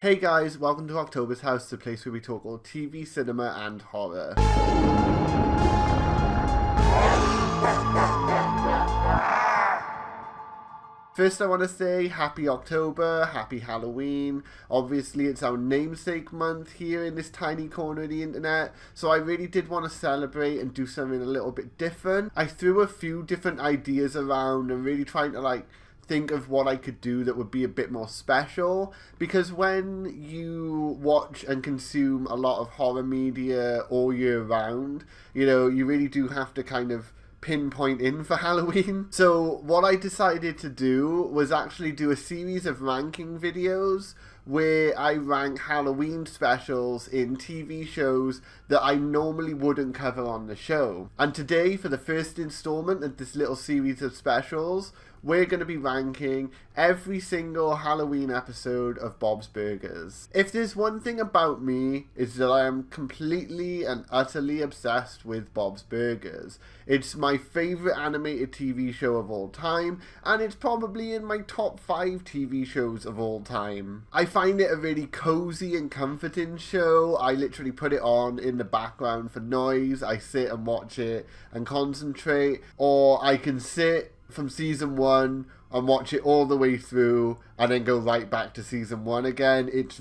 Hey guys, welcome to October's House, the place where we talk all TV, cinema, and horror. First, I want to say happy October, happy Halloween. Obviously, it's our namesake month here in this tiny corner of the internet, so I really did want to celebrate and do something a little bit different. I threw a few different ideas around and really trying to think of what I could do that would be a bit more special, because when you watch and consume a lot of horror media all year round, you really do have to kind of pinpoint in for Halloween. So what I decided to do was actually do a series of ranking videos where I rank Halloween specials in TV shows that I normally wouldn't cover on the show. And today, for the first installment of this little series of specials, we're going to be ranking every single Halloween episode of Bob's Burgers. If there's one thing about me, is that I am completely and utterly obsessed with Bob's Burgers. It's my favourite animated TV show of all time, and it's probably in my top 5 TV shows of all time. I find it a really cozy and comforting show. I literally put it on in the background for noise. I sit and watch it and concentrate, or I can sit from season 1 and watch it all the way through and then go right back to season 1 again. It's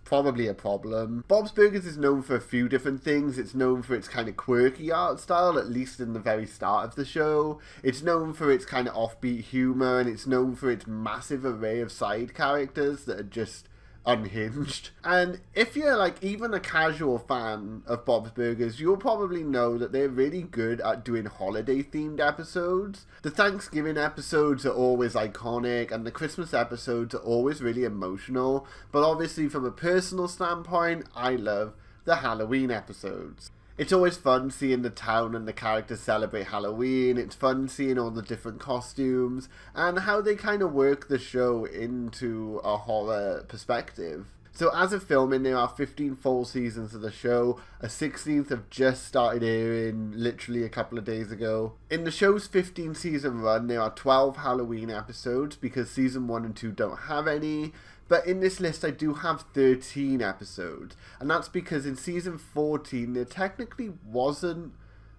probably a problem. Bob's Burgers is known for a few different things. It's known for its kind of quirky art style, at least in the very start of the show. It's known for its kind of offbeat humor, and it's known for its massive array of side characters that are just unhinged. And if you're even a casual fan of Bob's Burgers, you'll probably know that they're really good at doing holiday themed episodes. The Thanksgiving episodes are always iconic, and the Christmas episodes are always really emotional, but obviously from a personal standpoint, I love the Halloween episodes. It's always fun seeing the town and the characters celebrate Halloween. It's fun seeing all the different costumes and how they kind of work the show into a horror perspective. So as of filming, there are 15 full seasons of the show. A 16th have just started airing literally a couple of days ago. In the show's 15 season run, there are 12 Halloween episodes because season 1 and 2 don't have any. But in this list, I do have 13 episodes. And that's because in season 14, there technically wasn't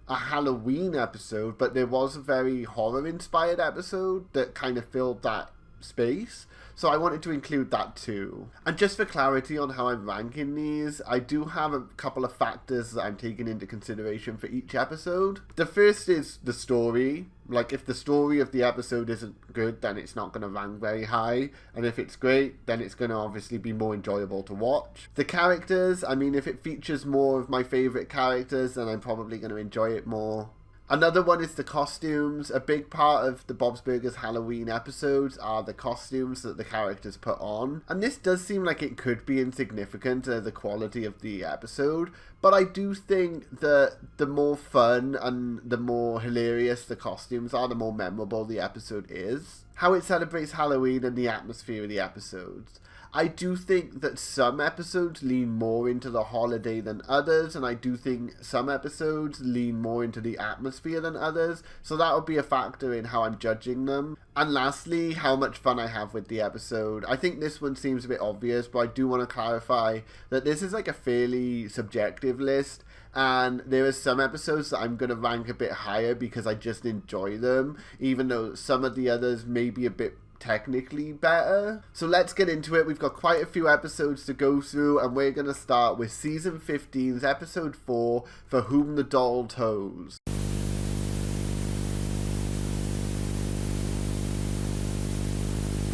a Halloween episode, but there was a very horror-inspired episode that kind of filled that space. So I wanted to include that too. And just for clarity on how I'm ranking these, I do have a couple of factors that I'm taking into consideration for each episode. The first is the story. If the story of the episode isn't good, then it's not going to rank very high. And if it's great, then it's going to obviously be more enjoyable to watch. The characters, if it features more of my favourite characters, then I'm probably going to enjoy it more. Another one is the costumes. A big part of the Bob's Burgers Halloween episodes are the costumes that the characters put on. And this does seem like it could be insignificant to the quality of the episode, but I do think that the more fun and the more hilarious the costumes are, the more memorable the episode is. How it celebrates Halloween and the atmosphere of the episodes. I do think that some episodes lean more into the holiday than others, and I do think some episodes lean more into the atmosphere than others, so that would be a factor in how I'm judging them. And lastly, how much fun I have with the episode. I think this one seems a bit obvious, but I do want to clarify that this is a fairly subjective list, and there are some episodes that I'm going to rank a bit higher because I just enjoy them, even though some of the others may be a bit technically better. So let's get into it. We've got quite a few episodes to go through, and we're going to start with season 15's episode 4, For Whom the Doll Tows.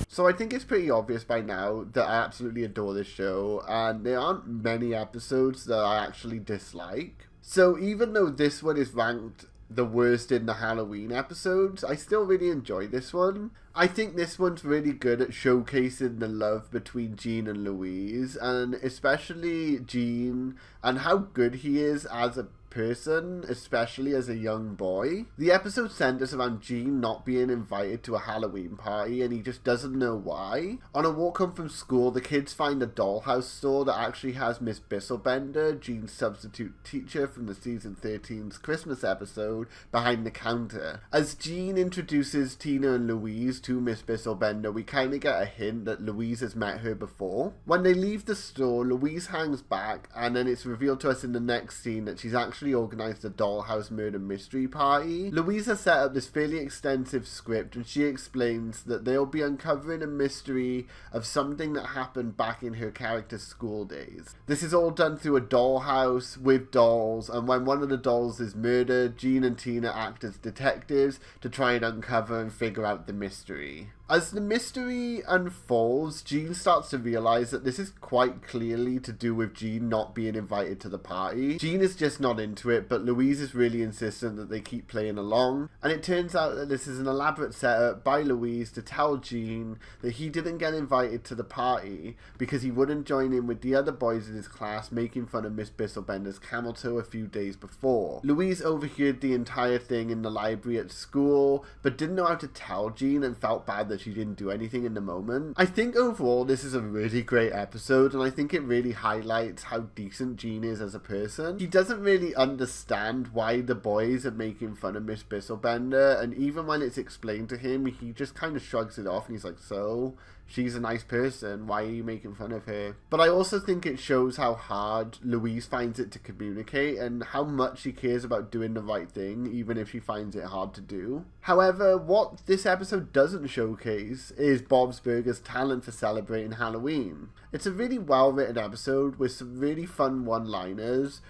So I think it's pretty obvious by now that I absolutely adore this show, and there aren't many episodes that I actually dislike. So even though this one is ranked the worst in the Halloween episodes, I still really enjoy this one. I think this one's really good at showcasing the love between Gene and Louise, and especially Gene, and how good he is as a person, especially as a young boy. The episode centers around Gene not being invited to a Halloween party, and he just doesn't know why. On a walk home from school, the kids find a dollhouse store that actually has Miss Bisselbender, Gene's substitute teacher from the season 13's Christmas episode, behind the counter. As Gene introduces Tina and Louise to Miss Bisselbender, we kind of get a hint that Louise has met her before. When they leave the store, Louise hangs back, and then it's revealed to us in the next scene that she's actually organised a dollhouse murder mystery party. Louise has set up this fairly extensive script, and she explains that they'll be uncovering a mystery of something that happened back in her character's school days. This is all done through a dollhouse with dolls, and when one of the dolls is murdered, Gene and Tina act as detectives to try and uncover and figure out the mystery. As the mystery unfolds, Gene starts to realise that this is quite clearly to do with Gene not being invited to the party. Gene is just not into it, but Louise is really insistent that they keep playing along. And it turns out that this is an elaborate setup by Louise to tell Gene that he didn't get invited to the party because he wouldn't join in with the other boys in his class making fun of Miss Bisselbender's camel toe a few days before. Louise overheard the entire thing in the library at school, but didn't know how to tell Gene and felt bad that she didn't do anything in the moment. I think overall this is a really great episode, and I think it really highlights how decent Gene is as a person. He doesn't really understand why the boys are making fun of Miss Bisselbender, and even when it's explained to him, he just kind of shrugs it off and he's like, so? She's a nice person, why are you making fun of her? But I also think it shows how hard Louise finds it to communicate and how much she cares about doing the right thing, even if she finds it hard to do. However, what this episode doesn't showcase is Bob's Burgers' talent for celebrating Halloween. It's a really well-written episode with some really fun one-liners,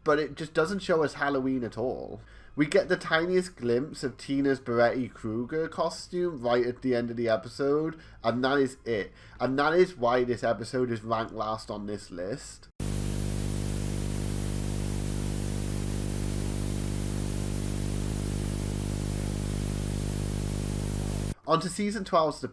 but it just doesn't show us Halloween at all. We get the tiniest glimpse of Tina's Beretti Kruger costume right at the end of the episode, and that is it. And that is why this episode is ranked last on this list. On to season 12's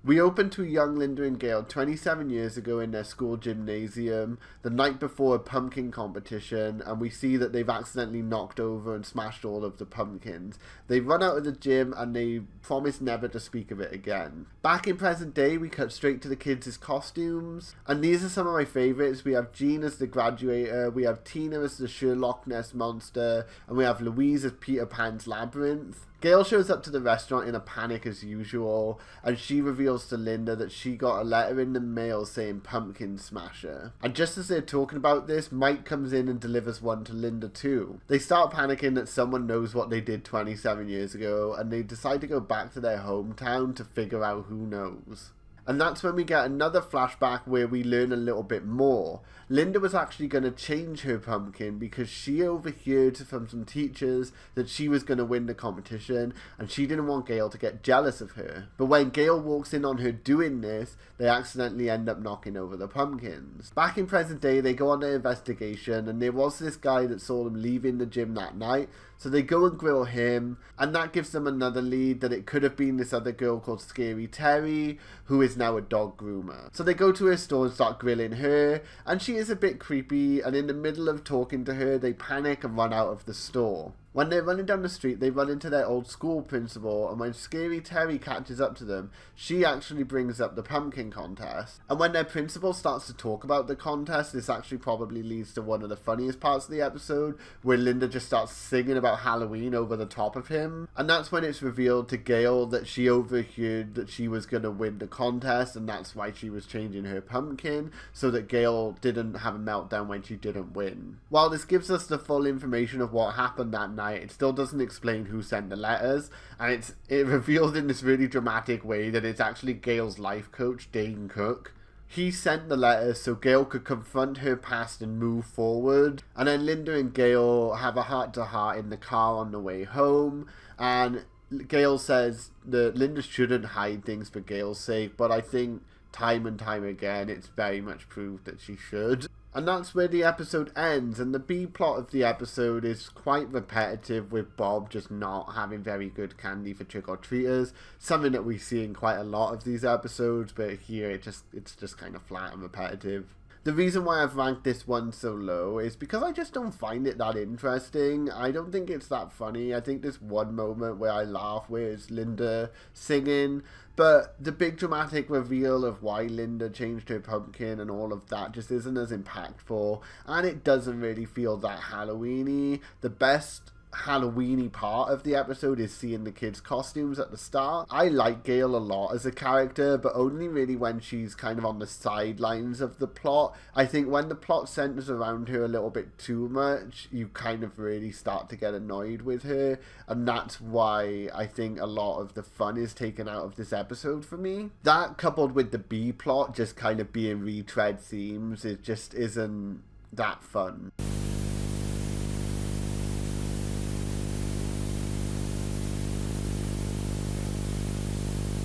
We open to young Linda and Gail 27 years ago in their school gymnasium, the night before a pumpkin competition, and we see that they've accidentally knocked over and smashed all of the pumpkins. They run out of the gym and they promise never to speak of it again. Back in present day, we cut straight to the kids' costumes, and these are some of my favourites. We have Gene as the graduator, we have Tina as the Sherlock Ness monster, and we have Louise as Peter Pan's labyrinth. Gail shows up to the restaurant in a panic as usual, and she reveals to Linda that she got a letter in the mail saying pumpkin smasher. And just as they're talking about this, Mike comes in and delivers one to Linda too. They start panicking that someone knows what they did 27 years ago, and they decide to go back to their hometown to figure out who knows. And that's when we get another flashback where we learn a little bit more. Linda was actually going to change her pumpkin because she overheard from some teachers that she was going to win the competition, and she didn't want Gail to get jealous of her. But when Gail walks in on her doing this, they accidentally end up knocking over the pumpkins. Back in present day, they go on their investigation, and there was this guy that saw them leaving the gym that night. So they go and grill him, and that gives them another lead that it could have been this other girl called Scary Terry, who is now a dog groomer. So they go to her store and start grilling her, and she is a bit creepy, and in the middle of talking to her, they panic and run out of the store. When they're running down the street, they run into their old school principal, and when Scary Terry catches up to them, she actually brings up the pumpkin contest. And when their principal starts to talk about the contest, this actually probably leads to one of the funniest parts of the episode, where Linda just starts singing about Halloween over the top of him. And that's when it's revealed to Gail that she overheard that she was going to win the contest, and that's why she was changing her pumpkin, so that Gail didn't have a meltdown when she didn't win. While this gives us the full information of what happened that night, it still doesn't explain who sent the letters, and it revealed in this really dramatic way that it's actually Gail's life coach, Dane Cook. He sent the letters so Gail could confront her past and move forward. And then Linda and Gail have a heart-to-heart in the car on the way home, and Gail says that Linda shouldn't hide things for Gail's sake, but I think time and time again it's very much proved that she should. And that's where the episode ends, and the B-plot of the episode is quite repetitive, with Bob just not having very good candy for trick-or-treaters, something that we see in quite a lot of these episodes, but here it's just kind of flat and repetitive. The reason why I've ranked this one so low is because I just don't find it that interesting. I don't think it's that funny. I think there's one moment where I laugh where it's Linda singing, but the big dramatic reveal of why Linda changed her pumpkin and all of that just isn't as impactful, and it doesn't really feel that Halloween-y. The best Halloween-y part of the episode is seeing the kids' costumes at the start. I like Gail a lot as a character, but only really when she's kind of on the sidelines of the plot. I think when the plot centers around her a little bit too much, you kind of really start to get annoyed with her, and that's why I think a lot of the fun is taken out of this episode for me. That, coupled with the B plot just kind of being retread themes, it just isn't that fun.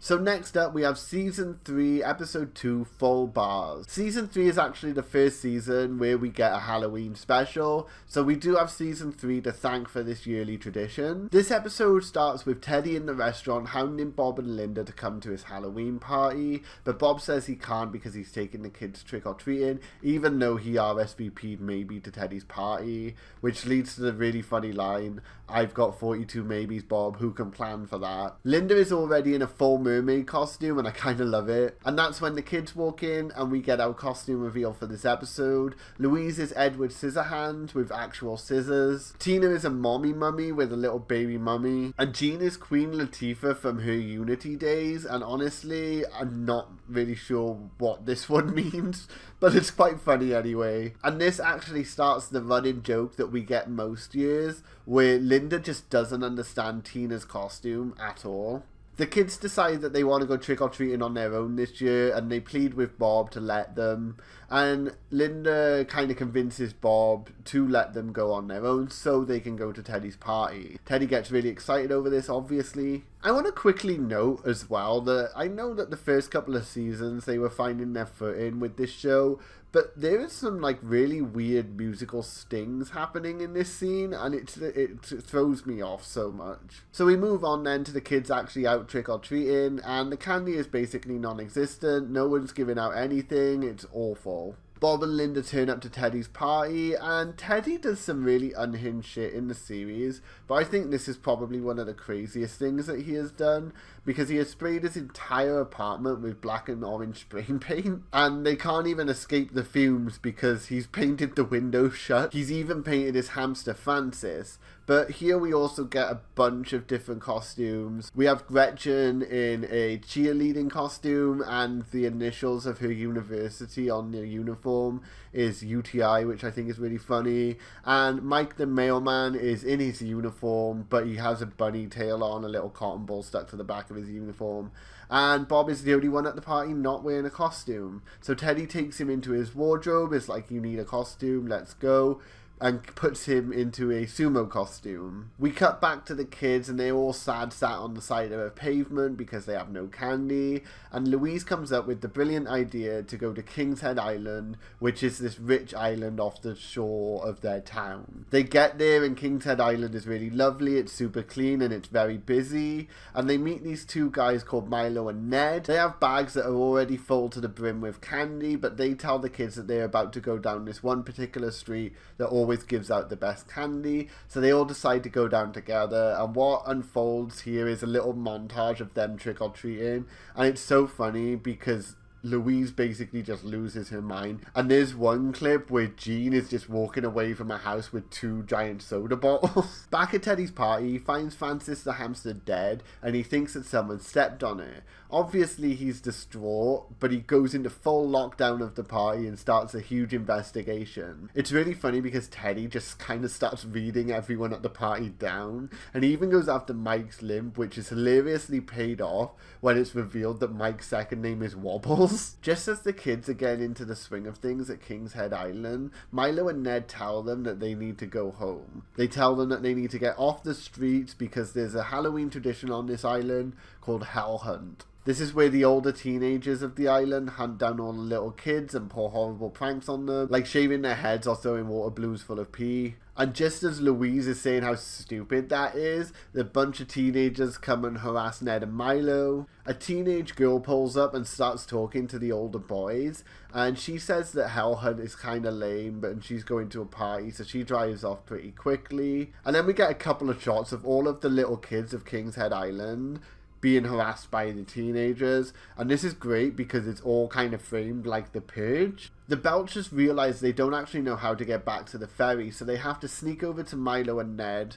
So next up, we have Season 3, Episode 2, Full Bars. Season 3 is actually the first season where we get a Halloween special, so we do have Season 3 to thank for this yearly tradition. This episode starts with Teddy in the restaurant hounding Bob and Linda to come to his Halloween party, but Bob says he can't because he's taking the kids trick-or-treating, even though he RSVP'd maybe to Teddy's party, which leads to the really funny line, "I've got 42 maybes, Bob, who can plan for that?" Linda is already in a full mermaid costume, and I kind of love it. And that's when the kids walk in and we get our costume reveal for this episode. Louise is Edward Scissorhands with actual scissors. Tina is a mommy mummy with a little baby mummy. And Jean is Queen Latifah from her Unity days, and honestly, I'm not really sure what this one means, but it's quite funny anyway. And this actually starts the running joke that we get most years, where Linda just doesn't understand Tina's costume at all. The kids decide that they want to go trick-or-treating on their own this year, and they plead with Bob to let them. And Linda kind of convinces Bob to let them go on their own so they can go to Teddy's party. Teddy gets really excited over this, obviously. I want to quickly note as well that I know that the first couple of seasons they were finding their footing with this show, but there is some like really weird musical stings happening in this scene, and it throws me off so much. So we move on then to the kids actually out trick-or-treating, and the candy is basically non-existent. No one's giving out anything. It's awful. Bob and Linda turn up to Teddy's party, and Teddy does some really unhinged shit in the series, but I think this is probably one of the craziest things that he has done, because he has sprayed his entire apartment with black and orange spray paint, and they can't even escape the fumes because he's painted the windows shut. He's even painted his hamster Francis. But here we also get a bunch of different costumes. We have Gretchen in a cheerleading costume, and the initials of her university on their uniform is UTI, which I think is really funny. And Mike the mailman is in his uniform, but he has a bunny tail on, a little cotton ball stuck to the back of his uniform. And Bob is the only one at the party not wearing a costume. So Teddy takes him into his wardrobe, is like, "You need a costume, let's go," and puts him into a sumo costume. We cut back to the kids, and they're all sad sat on the side of a pavement because they have no candy, and Louise comes up with the brilliant idea to go to King's Head Island, which is this rich island off the shore of their town. They get there, and King's Head Island is really lovely. It's super clean and it's very busy, and they meet these two guys called Milo and Ned. They have bags that are already full to the brim with candy, but they tell the kids that they're about to go down this one particular street that always gives out the best candy, so they all decide to go down together, and what unfolds here is a little montage of them trick-or-treating, and it's so funny because Louise basically just loses her mind, and there's one clip where Jean is just walking away from a house with 2 giant soda bottles. Back at Teddy's party, he finds Francis the hamster dead, and he thinks that someone stepped on it. Obviously he's distraught, but he goes into full lockdown of the party and starts a huge investigation. It's really funny because Teddy just kind of starts reading everyone at the party down, and he even goes after Mike's limp, which is hilariously paid off when it's revealed that Mike's second name is Wobbles. Just as the kids are getting into the swing of things at King's Head Island, Milo and Ned tell them that they need to go home. They tell them that they need to get off the streets because there's a Halloween tradition on this island called Hell Hunt. This is where the older teenagers of the island hunt down all the little kids and pour horrible pranks on them, like shaving their heads or throwing water balloons full of pee. And just as Louise is saying how stupid that is, the bunch of teenagers come and harass Ned and Milo. A teenage girl pulls up and starts talking to the older boys, and she says that Hell Hunt is kind of lame, but she's going to a party, so she drives off pretty quickly. And then we get a couple of shots of all of the little kids of King's Head Island being harassed by the teenagers, and this is great because it's all kind of framed like The Purge. The Belchers realize they don't actually know how to get back to the ferry, so they have to sneak over to Milo and Ned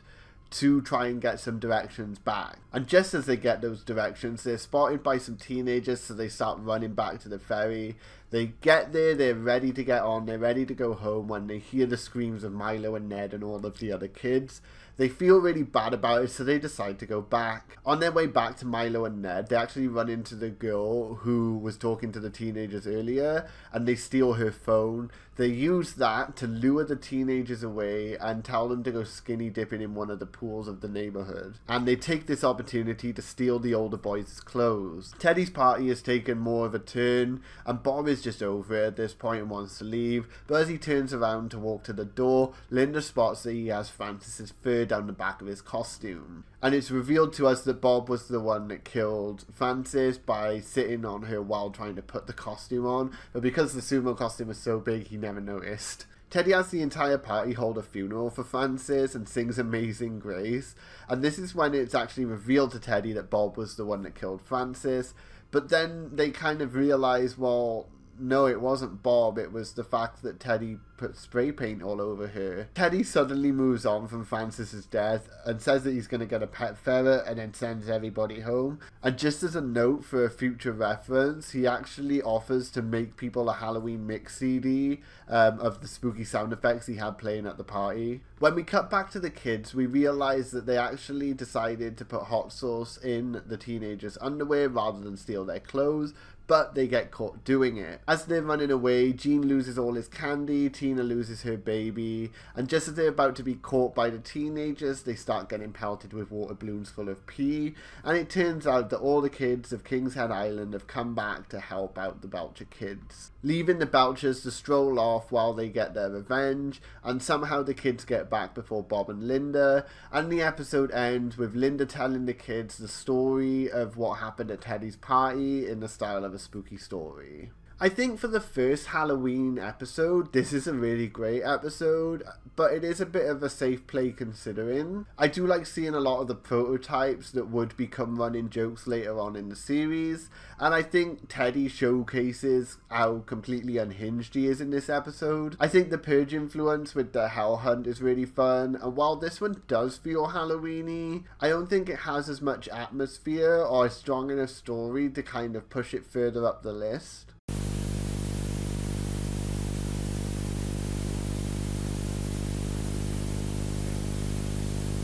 to try and get some directions back. And just as they get those directions, they're spotted by some teenagers, so they start running back to the ferry. They get there, they're ready to get on, they're ready to go home when they hear the screams of Milo and Ned and all of the other kids. They feel really bad about it, so they decide to go back. On their way back to Milo and Ned, they actually run into the girl who was talking to the teenagers earlier, and they steal her phone. They use that to lure the teenagers away and tell them to go skinny dipping in one of the pools of the neighborhood. And they take this opportunity to steal the older boys' clothes. Teddy's party has taken more of a turn, and Bob is just over it at this point and wants to leave. But as he turns around to walk to the door, Linda spots that he has Francis's fur down the back of his costume. And it's revealed to us that Bob was the one that killed Francis by sitting on her while trying to put the costume on. But because the sumo costume was so big, he never noticed. Teddy has the entire party hold a funeral for Francis and sings Amazing Grace. And this is when it's actually revealed to Teddy that Bob was the one that killed Francis. But then they kind of realize, well, no, it wasn't Bob, it was the fact that Teddy put spray paint all over her. Teddy suddenly moves on from Francis's death and says that he's going to get a pet ferret and then sends everybody home. And just as a note for a future reference, he actually offers to make people a Halloween mix CD of the spooky sound effects he had playing at the party. When we cut back to the kids, we realize that they actually decided to put hot sauce in the teenagers' underwear rather than steal their clothes, but they get caught doing it. As they're running away, Gene loses all his candy, Tina loses her baby, and just as they're about to be caught by the teenagers, they start getting pelted with water balloons full of pee, and it turns out that all the kids of King's Head Island have come back to help out the Belcher kids, leaving the Belchers to stroll off while they get their revenge, and somehow the kids get back before Bob and Linda, and the episode ends with Linda telling the kids the story of what happened at Teddy's party in the style of a spooky story. I think for the first Halloween episode, this is a really great episode, but it is a bit of a safe play considering. I do like seeing a lot of the prototypes that would become running jokes later on in the series, and I think Teddy showcases how completely unhinged he is in this episode. I think the Purge influence with the Hell Hunt is really fun, and while this one does feel Halloween-y, I don't think it has as much atmosphere or a strong enough story to kind of push it further up the list.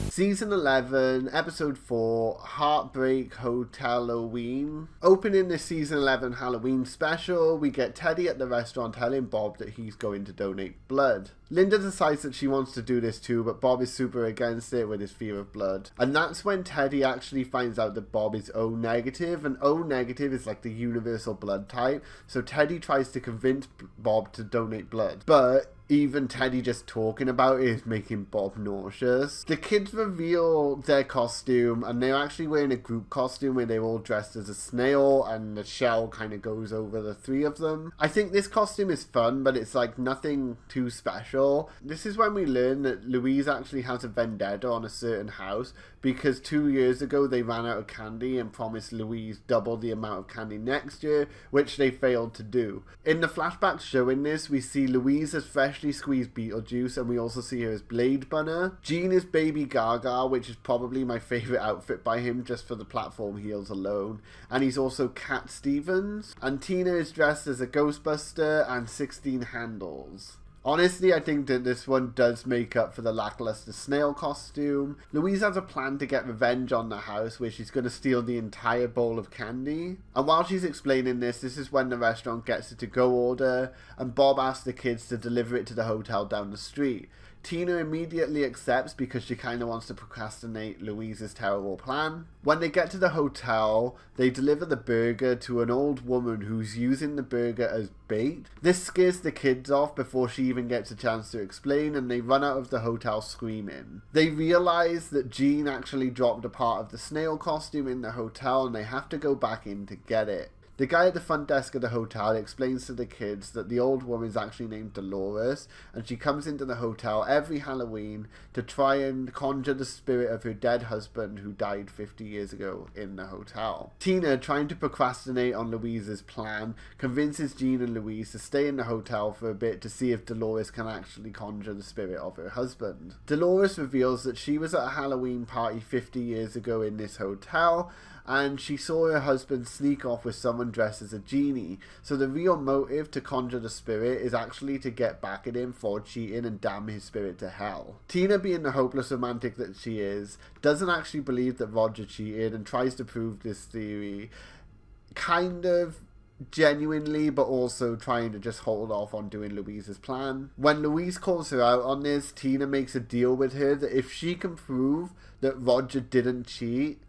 Season 11, Episode 4, Heartbreak Hotel Halloween. Opening the Season 11 Halloween special, we get Teddy at the restaurant telling Bob that he's going to donate blood. Linda decides that she wants to do this too, but Bob is super against it with his fear of blood. And that's when Teddy actually finds out that Bob is O negative, and O negative is like the universal blood type. So Teddy tries to convince Bob to donate blood, but even Teddy just talking about it is making Bob nauseous. The kids reveal their costume, and they're actually wearing a group costume where they're all dressed as a snail, and the shell kind of goes over the three of them. I think this costume is fun, but it's like nothing too special. This is when we learn that Louise actually has a vendetta on a certain house, because 2 years ago they ran out of candy and promised Louise double the amount of candy next year, which they failed to do. In the flashbacks showing this, we see Louise as freshly squeezed Beetlejuice, and we also see her as Blade Bunner. Gene is Baby Gaga, which is probably my favourite outfit by him just for the platform heels alone, and he's also Cat Stevens. And Tina is dressed as a Ghostbuster and 16 Handles. Honestly, I think that this one does make up for the lackluster snail costume. Louise has a plan to get revenge on the house where she's going to steal the entire bowl of candy. And while she's explaining this is when the restaurant gets a to-go order, and Bob asks the kids to deliver it to the hotel down the street. Tina immediately accepts because she kind of wants to procrastinate Louise's terrible plan. When they get to the hotel, they deliver the burger to an old woman who's using the burger as bait. This scares the kids off before she even gets a chance to explain, and they run out of the hotel screaming. They realize that Jean actually dropped a part of the snail costume in the hotel, and they have to go back in to get it. The guy at the front desk of the hotel explains to the kids that the old woman is actually named Dolores, and she comes into the hotel every Halloween to try and conjure the spirit of her dead husband who died 50 years ago in the hotel. Tina, trying to procrastinate on Louise's plan, convinces Jean and Louise to stay in the hotel for a bit to see if Dolores can actually conjure the spirit of her husband. Dolores reveals that she was at a Halloween party 50 years ago in this hotel, and she saw her husband sneak off with someone dressed as a genie. So the real motive to conjure the spirit is actually to get back at him for cheating and damn his spirit to hell. Tina, being the hopeless romantic that she is, doesn't actually believe that Roger cheated and tries to prove this theory kind of genuinely, but also trying to just hold off on doing Louise's plan. When Louise calls her out on this, Tina makes a deal with her that if she can prove that Roger didn't cheat,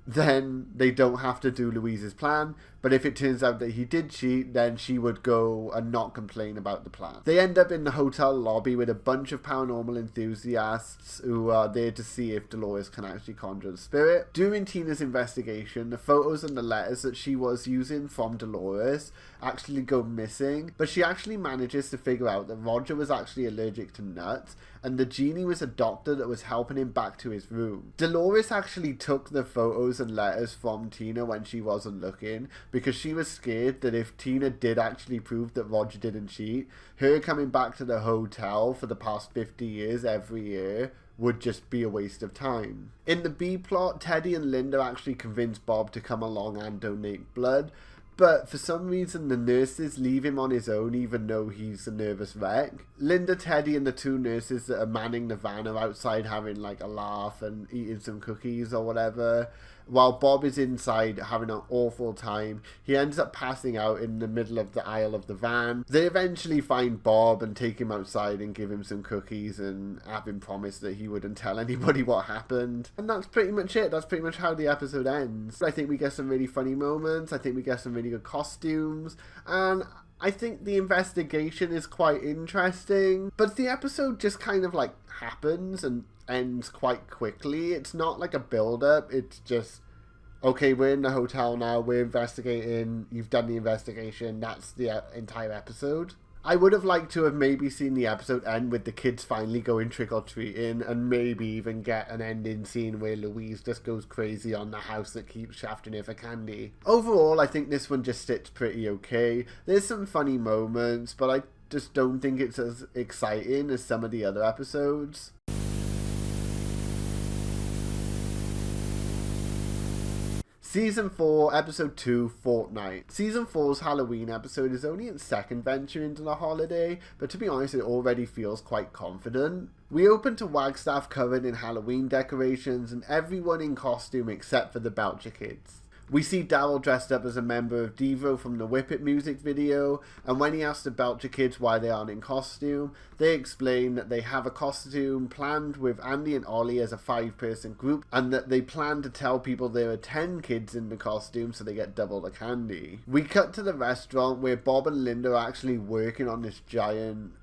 then they don't have to do Louise's plan. But if it turns out that he did cheat, then she would go and not complain about the plan. They end up in the hotel lobby with a bunch of paranormal enthusiasts who are there to see if Dolores can actually conjure the spirit. During Tina's investigation, the photos and the letters that she was using from Dolores actually go missing, but she actually manages to figure out that Roger was actually allergic to nuts, and the genie was a doctor that was helping him back to his room. Dolores actually took the photos and letters from Tina when she wasn't looking, because she was scared that if Tina did actually prove that Roger didn't cheat, her coming back to the hotel for the past 50 years every year would just be a waste of time. In the B plot, Teddy and Linda actually convince Bob to come along and donate blood, but for some reason the nurses leave him on his own even though he's a nervous wreck. Linda, Teddy and the two nurses that are manning the van are outside having like a laugh and eating some cookies or whatever, while Bob is inside having an awful time. He ends up passing out in the middle of the aisle of the van. They eventually find Bob and take him outside and give him some cookies and have him promise that he wouldn't tell anybody what happened. And that's pretty much it. That's pretty much how the episode ends. I think we get some really funny moments. I think we get some really good costumes. And I think the investigation is quite interesting. But the episode just kind of like happens and ends quite quickly. It's not like a build-up. It's just, okay, we're in the hotel now, we're investigating, you've done the investigation, that's the entire episode. I would have liked to have maybe seen the episode end with the kids finally going trick-or-treating, and maybe even get an ending scene where Louise just goes crazy on the house that keeps shafting her for candy. Overall, I think this one just sits pretty okay. There's some funny moments, but I just don't think it's as exciting as some of the other episodes. Season 4, Episode 2, Fortnight. Season 4's Halloween episode is only its second venture into the holiday, but to be honest, it already feels quite confident. We open to Wagstaff covered in Halloween decorations and everyone in costume except for the Belcher kids. We see Daryl dressed up as a member of Devo from the Whip It music video, and when he asks the Belcher kids why they aren't in costume, they explain that they have a costume planned with Andy and Ollie as a 5-person group, and that they plan to tell people there are 10 kids in the costume so they get double the candy. We cut to the restaurant where Bob and Linda are actually working on this giant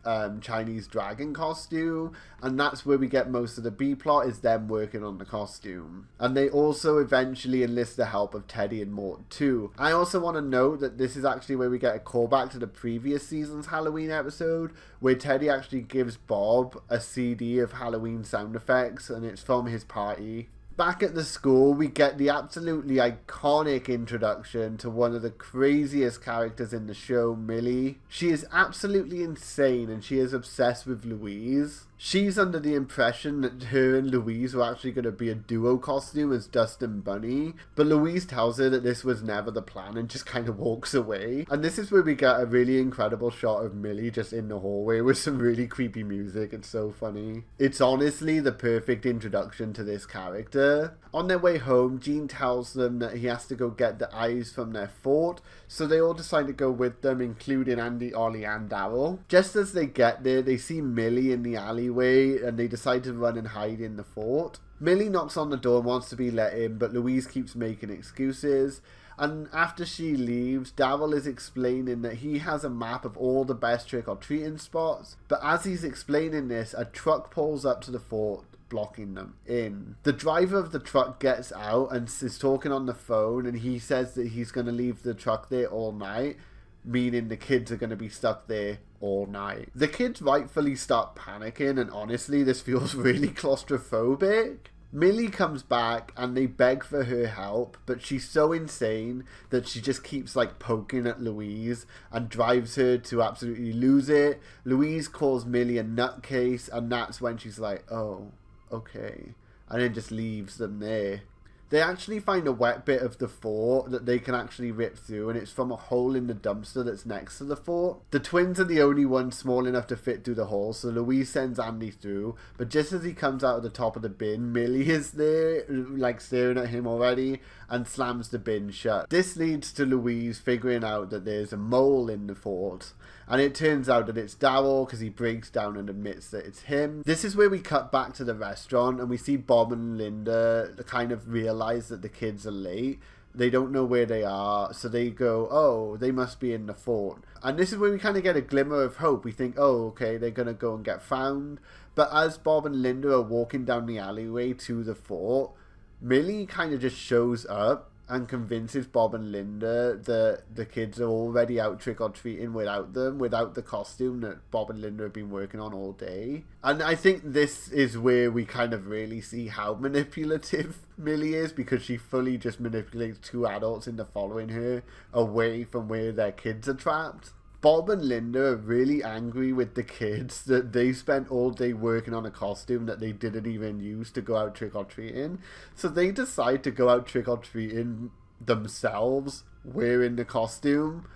Chinese dragon costume, and that's where we get most of the B-plot, is them working on the costume. And they also eventually enlist the help of Teddy and Mort too. I also want to note that this is actually where we get a callback to the previous season's Halloween episode, where Teddy actually gives Bob a CD of Halloween sound effects, and it's from his party. Back at the school, we get the absolutely iconic introduction to one of the craziest characters in the show, Millie. She is absolutely insane and she is obsessed with Louise. She's under the impression that her and Louise were actually going to be a duo costume as Dust and Bunny, but Louise tells her that this was never the plan and just kind of walks away. And this is where we get a really incredible shot of Millie just in the hallway with some really creepy music. It's so funny. It's honestly the perfect introduction to this character, Linda. On their way home, Gene tells them that he has to go get the eyes from their fort, so they all decide to go with them, including Andy, Ollie, and Daryl. Just as they get there, they see Millie in the alleyway, and they decide to run and hide in the fort. Millie knocks on the door and wants to be let in, but Louise keeps making excuses. And after she leaves, Daryl is explaining that he has a map of all the best trick-or-treating spots. But as he's explaining this, a truck pulls up to the fort, blocking them in. The driver of the truck gets out and is talking on the phone, and he says that he's going to leave the truck there all night, meaning the kids are going to be stuck there all night. The kids rightfully start panicking, and honestly, this feels really claustrophobic. Millie comes back and they beg for her help, but she's so insane that she just keeps like poking at Louise and drives her to absolutely lose it. Louise calls Millie a nutcase, and that's when she's like, oh, okay, and then just leaves them there. They actually find a wet bit of the fort that they can actually rip through, and it's from a hole in the dumpster that's next to the fort. The twins are the only ones small enough to fit through the hole, so Louise sends Andy through, but just as he comes out of the top of the bin, Millie is there, like staring at him already, and slams the bin shut. This leads to Louise figuring out that there's a mole in the fort, and it turns out that it's Daryl because he breaks down and admits that it's him. This is where we cut back to the restaurant and we see Bob and Linda kind of realize that the kids are late. They don't know where they are, so they go, oh, they must be in the fort. And this is where we kind of get a glimmer of hope. We think, oh, okay, they're going to go and get found. But as Bob and Linda are walking down the alleyway to the fort, Millie kind of just shows up and convinces Bob and Linda that the kids are already out trick-or-treating without them, without the costume that Bob and Linda have been working on all day. And I think this is where we kind of really see how manipulative Millie is, because she fully just manipulates two adults into following her away from where their kids are trapped. Bob and Linda are really angry with the kids that they spent all day working on a costume that they didn't even use to go out trick-or-treating. So they decide to go out trick-or-treating themselves wearing the costume.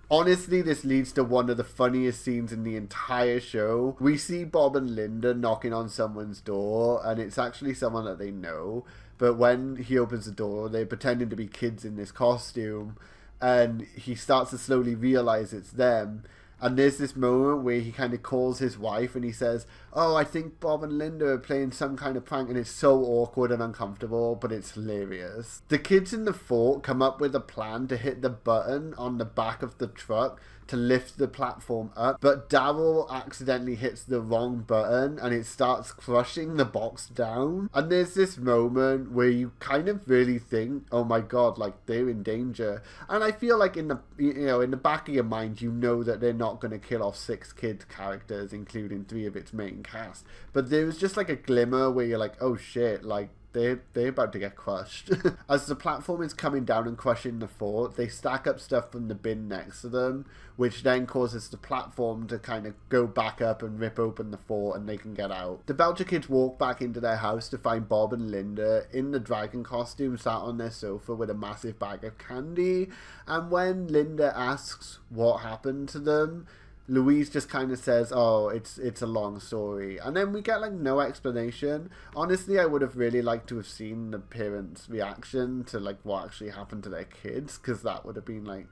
Honestly, this leads to one of the funniest scenes in the entire show. We see Bob and Linda knocking on someone's door, and it's actually someone that they know. But when he opens the door, they're pretending to be kids in this costume. And he starts to slowly realize it's them. And there's this moment where he kind of calls his wife and he says, oh, I think Bob and Linda are playing some kind of prank, and it's so awkward and uncomfortable, but it's hilarious. The kids in the fort come up with a plan to hit the button on the back of the truck to lift the platform up, but Daryl accidentally hits the wrong button and it starts crushing the box down. And there's this moment where you kind of really think, oh my god, like they're in danger. And I feel like in the back of your mind, you know that they're not going to kill off 6 kid characters, including 3 of its main cast. But there was just like a glimmer where you're like, oh shit, like they're about to get crushed. As the platform is coming down and crushing the fort, they stack up stuff from the bin next to them, which then causes the platform to kind of go back up and rip open the fort, and they can get out. The Belcher kids walk back into their house to find Bob and Linda in the dragon costume sat on their sofa with a massive bag of candy, and when Linda asks what happened to them, Louise just kind of says, oh, it's a long story. And then we get like no explanation. Honestly, I would have really liked to have seen the parents' reaction to like what actually happened to their kids, because that would have been like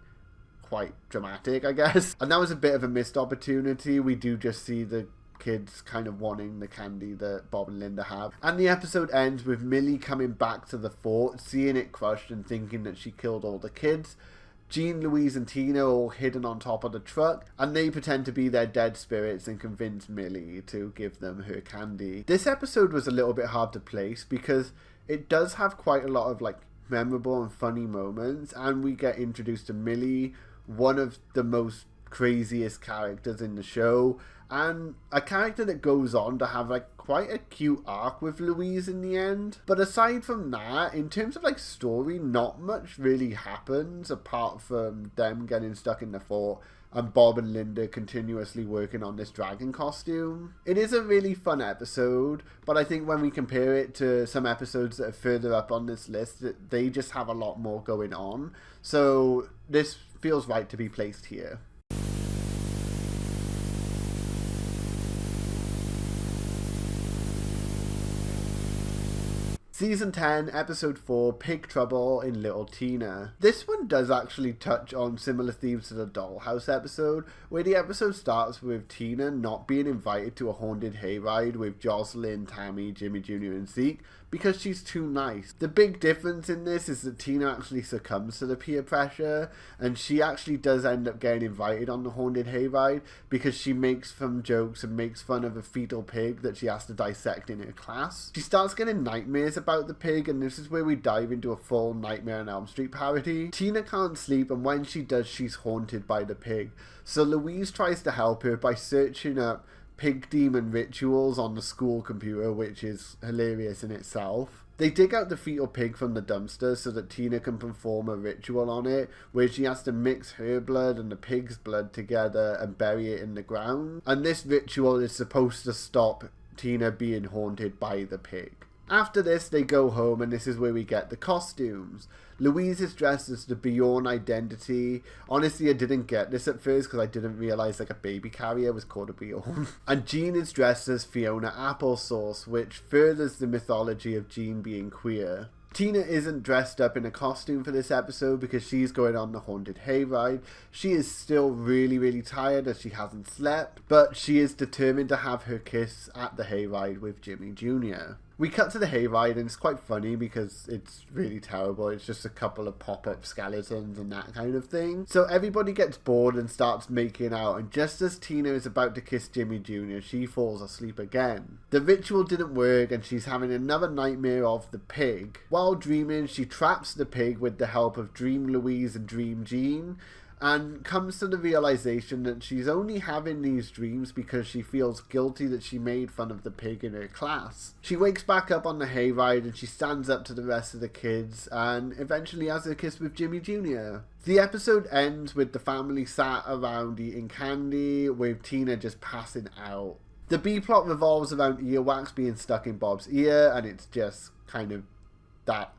quite dramatic, I guess. And that was a bit of a missed opportunity. We do just see the kids kind of wanting the candy that Bob and Linda have. And the episode ends with Millie coming back to the fort, seeing it crushed and thinking that she killed all the kids. Jean, Louise and Tina are all hidden on top of the truck, and they pretend to be their dead spirits and convince Millie to give them her candy. This episode was a little bit hard to place because it does have quite a lot of like memorable and funny moments, and we get introduced to Millie, one of the most craziest characters in the show, and a character that goes on to have like quite a cute arc with Louise in the end. But aside from that, in terms of like story, not much really happens apart from them getting stuck in the fort and Bob and Linda continuously working on this dragon costume. It is a really fun episode, but I think when we compare it to some episodes that are further up on this list, they just have a lot more going on. So this feels right to be placed here. Season 10, Episode 4, Pig Trouble in Little Tina. This one does actually touch on similar themes to the Dollhouse episode, where the episode starts with Tina not being invited to a haunted hayride with Jocelyn, Tammy, Jimmy Jr. and Zeke because she's too nice. The big difference in this is that Tina actually succumbs to the peer pressure, and she actually does end up getting invited on the haunted hayride because she makes some jokes and makes fun of a fetal pig that she has to dissect in her class. She starts getting nightmares about the pig, and this is where we dive into a full Nightmare on Elm Street parody. Tina can't sleep, and when she does, she's haunted by the pig. So Louise tries to help her by searching up pig demon rituals on the school computer, which is hilarious in itself. They dig out the fetal pig from the dumpster so that Tina can perform a ritual on it, where she has to mix her blood and the pig's blood together and bury it in the ground. And this ritual is supposed to stop Tina being haunted by the pig. After this, they go home, and this is where we get the costumes. Louise is dressed as the Bjorn identity. Honestly, I didn't get this at first because I didn't realize like a baby carrier was called a Bjorn. And Jean is dressed as Fiona Applesauce, which furthers the mythology of Jean being queer. Tina isn't dressed up in a costume for this episode because she's going on the haunted hayride. She is still really tired as she hasn't slept, but she is determined to have her kiss at the hayride with Jimmy Jr. We cut to the hayride, and it's quite funny because it's really terrible. It's just a couple of pop-up skeletons and that kind of thing. So everybody gets bored and starts making out, and just as Tina is about to kiss Jimmy Jr., she falls asleep again. The ritual didn't work, and she's having another nightmare of the pig. While dreaming, she traps the pig with the help of Dream Louise and Dream Jean, and comes to the realization that she's only having these dreams because she feels guilty that she made fun of the pig in her class. She wakes back up on the hayride, and she stands up to the rest of the kids and eventually has a kiss with Jimmy Jr. The episode ends with the family sat around eating candy, with Tina just passing out. The B-plot revolves around earwax being stuck in Bob's ear, and it's just kind of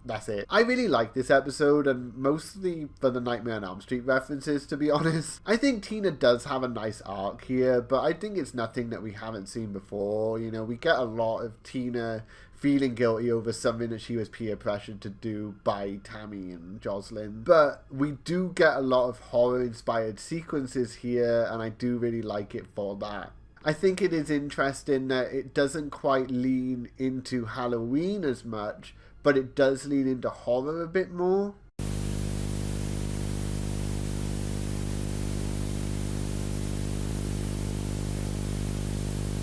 that's it. I really like this episode, and mostly for the Nightmare on Elm Street references, to be honest. I think Tina does have a nice arc here, but I think it's nothing that we haven't seen before. You know, we get a lot of Tina feeling guilty over something that she was peer pressured to do by Tammy and Jocelyn. But we do get a lot of horror-inspired sequences here, and I do really like it for that. I think it is interesting that it doesn't quite lean into Halloween as much, but it does lean into horror a bit more.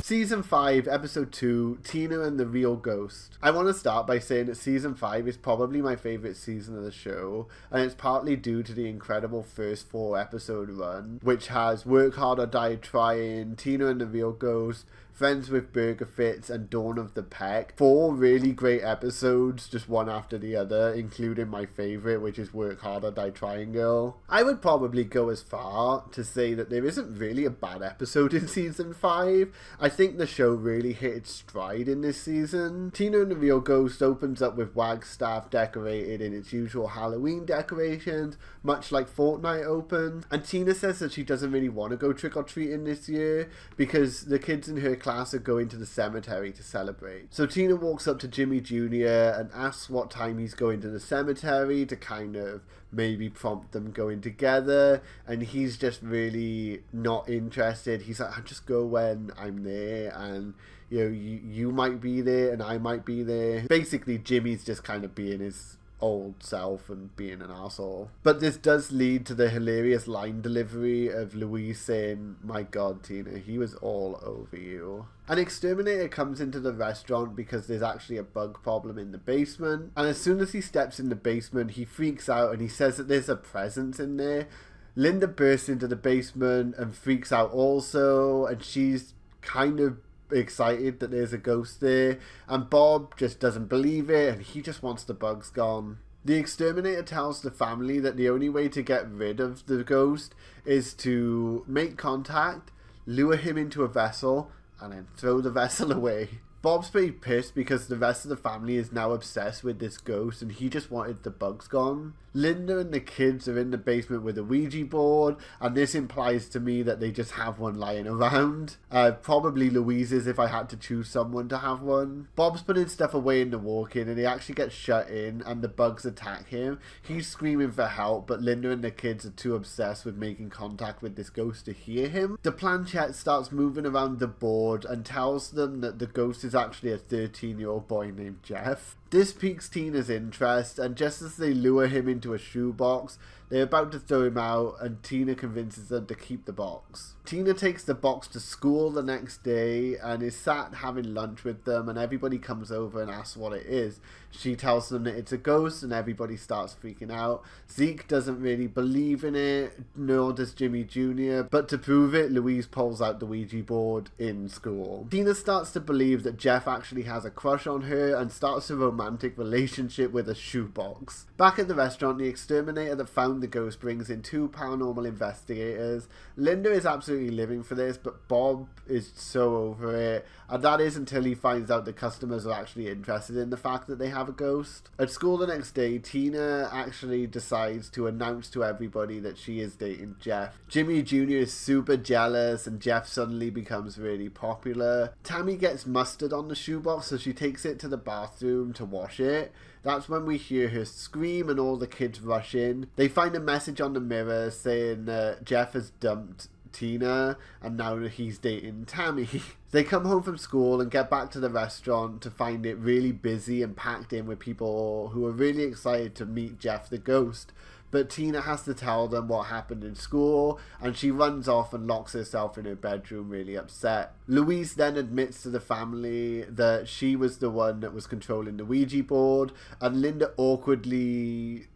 Season 5, Episode 2, Tina and the Real Ghost. I want to start by saying that Season 5 is probably my favourite season of the show, and it's partly due to the incredible first 4 episode run, which has Work Hard or Die Trying, Tina and the Real Ghost, Friends with Burger Fits, and Dawn of the Peck. 4 really great episodes, just one after the other, including my favourite, which is Work Hard or Die Trying Girl. I would probably go as far to say that there isn't really a bad episode in Season 5. I think the show really hit its stride in this season. Tina and the Real Ghost opens up with Wagstaff decorated in its usual Halloween decorations, much like Fortnite opened. And Tina says that she doesn't really want to go trick-or-treating this year because the kids in her class are going to the cemetery to celebrate. So Tina walks up to Jimmy Jr. and asks what time he's going to the cemetery to kind of maybe prompt them going together, and he's just really not interested. He's like, I'll just go when I'm there, and you know, you might be there and I might be there. Basically, Jimmy's just kind of being his old self and being an asshole. But this does lead to the hilarious line delivery of Louise saying, "My God, Tina, he was all over you." An exterminator comes into the restaurant because there's actually a bug problem in the basement, and as soon as he steps in the basement, he freaks out and he says that there's a presence in there. Linda bursts into the basement and freaks out also, and she's kind of excited that there's a ghost there, and Bob just doesn't believe it, and he just wants the bugs gone. The exterminator tells the family that the only way to get rid of the ghost is to make contact, lure him into a vessel, and then throw the vessel away. Bob's pretty pissed because the rest of the family is now obsessed with this ghost and he just wanted the bugs gone. Linda and the kids are in the basement with a Ouija board, and this implies to me that they just have one lying around. Probably Louise's if I had to choose someone to have one. Bob's putting stuff away in the walk-in and he actually gets shut in and the bugs attack him. He's screaming for help, but Linda and the kids are too obsessed with making contact with this ghost to hear him. The planchette starts moving around the board and tells them that the ghost is actually a 13-year-old boy named Jeff. This piques Tina's interest, and just as they lure him into a shoebox, they're about to throw him out, and Tina convinces them to keep the box. Tina takes the box to school the next day and is sat having lunch with them, and everybody comes over and asks what it is. She tells them that it's a ghost and everybody starts freaking out. Zeke doesn't really believe in it, nor does Jimmy Jr., but to prove it, Louise pulls out the Ouija board in school. Tina starts to believe that Jeff actually has a crush on her and starts a romantic relationship with a shoebox. Back at the restaurant, the exterminator that found the ghost brings in 2 paranormal investigators. Linda is absolutely living for this, but Bob is so over it, and that is until he finds out the customers are actually interested in the fact that they have a ghost. At school the next day, Tina actually decides to announce to everybody that she is dating Jeff. Jimmy Jr. is super jealous and Jeff suddenly becomes really popular. Tammy gets mustard on the shoebox, so she takes it to the bathroom to wash it. That's when we hear her scream and all the kids rush in. They find a message on the mirror saying that Jeff has dumped Tina and now he's dating Tammy. They come home from school and get back to the restaurant to find it really busy and packed in with people who are really excited to meet Jeff the ghost. But Tina has to tell them what happened in school, and she runs off and locks herself in her bedroom really upset. Louise then admits to the family that she was the one that was controlling the Ouija board, and Linda awkwardly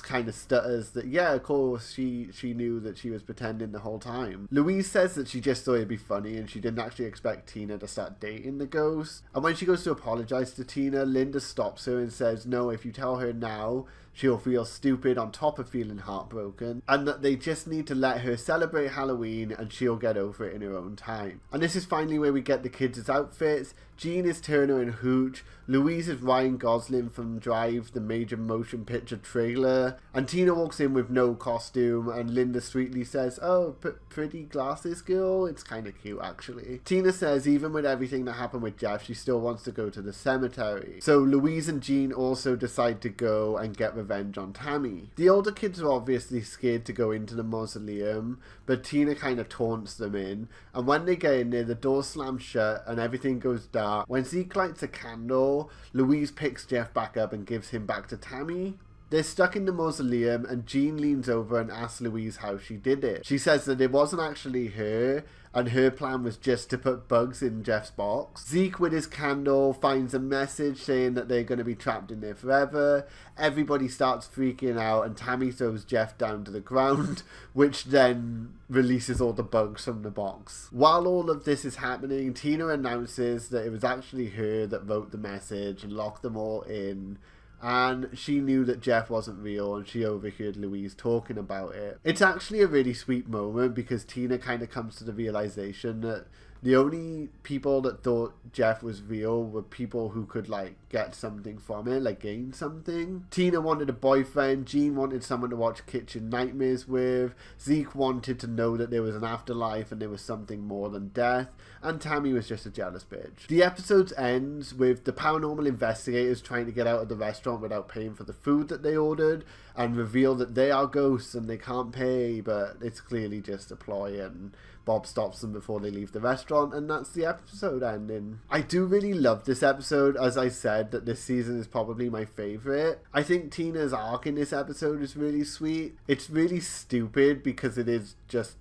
kind of stutters that, yeah, of course, she knew that she was pretending the whole time. Louise says that she just thought it'd be funny and she didn't actually expect Tina to start dating the ghost. And when she goes to apologize to Tina, Linda stops her and says, no, if you tell her now, she'll feel stupid on top of feeling heartbroken, and that they just need to let her celebrate Halloween and she'll get over it in her own time. And this is finally where we get the kids' outfits. Jean is Turner and Hooch, Louise is Ryan Gosling from Drive, the major motion picture trailer, and Tina walks in with no costume, and Linda sweetly says, oh, pretty glasses girl? It's kind of cute actually. Tina says even with everything that happened with Jeff, she still wants to go to the cemetery. So Louise and Jean also decide to go and get revenge on Tammy. The older kids are obviously scared to go into the mausoleum, but Tina kind of taunts them in, and when they get in there, the door slams shut and everything goes dark. When Zeke lights a candle, Louise picks Jeff back up and gives him back to Tammy. They're stuck in the mausoleum and Jean leans over and asks Louise how she did it. She says that it wasn't actually her and her plan was just to put bugs in Jeff's box. Zeke with his candle finds a message saying that they're going to be trapped in there forever. Everybody starts freaking out and Tammy throws Jeff down to the ground, which then releases all the bugs from the box. While all of this is happening, Tina announces that it was actually her that wrote the message and locked them all in. And she knew that Jeff wasn't real and she overheard Louise talking about it. It's actually a really sweet moment because Tina kind of comes to the realization that the only people that thought Jeff was real were people who could like get something from it, like gain something. Tina wanted a boyfriend, Jean wanted someone to watch Kitchen Nightmares with, Zeke wanted to know that there was an afterlife and there was something more than death, and Tammy was just a jealous bitch. The episode ends with the paranormal investigators trying to get out of the restaurant without paying for the food that they ordered and reveal that they are ghosts and they can't pay, but it's clearly just a ploy, and Bob stops them before they leave the restaurant, and that's the episode ending. I do really love this episode. As I said, that this season is probably my favourite. I think Tina's arc in this episode is really sweet. It's really stupid because it is just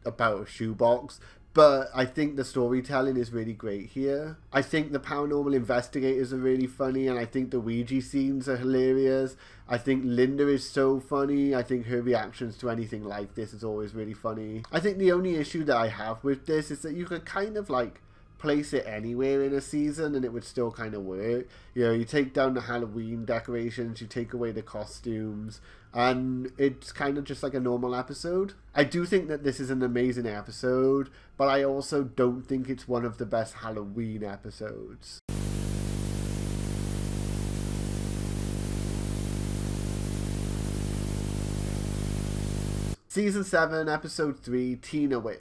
about a shoebox, but I think the storytelling is really great here. I think the paranormal investigators are really funny, and I think the Ouija scenes are hilarious. I think Linda is so funny. I think her reactions to anything like this is always really funny. I think the only issue that I have with this is that you could kind of like place it anywhere in a season and it would still kind of work. You know, you take down the Halloween decorations, you take away the costumes, and it's kind of just like a normal episode. I do think that this is an amazing episode, but I also don't think it's one of the best Halloween episodes. Season 7, Episode 3, Tina Witch.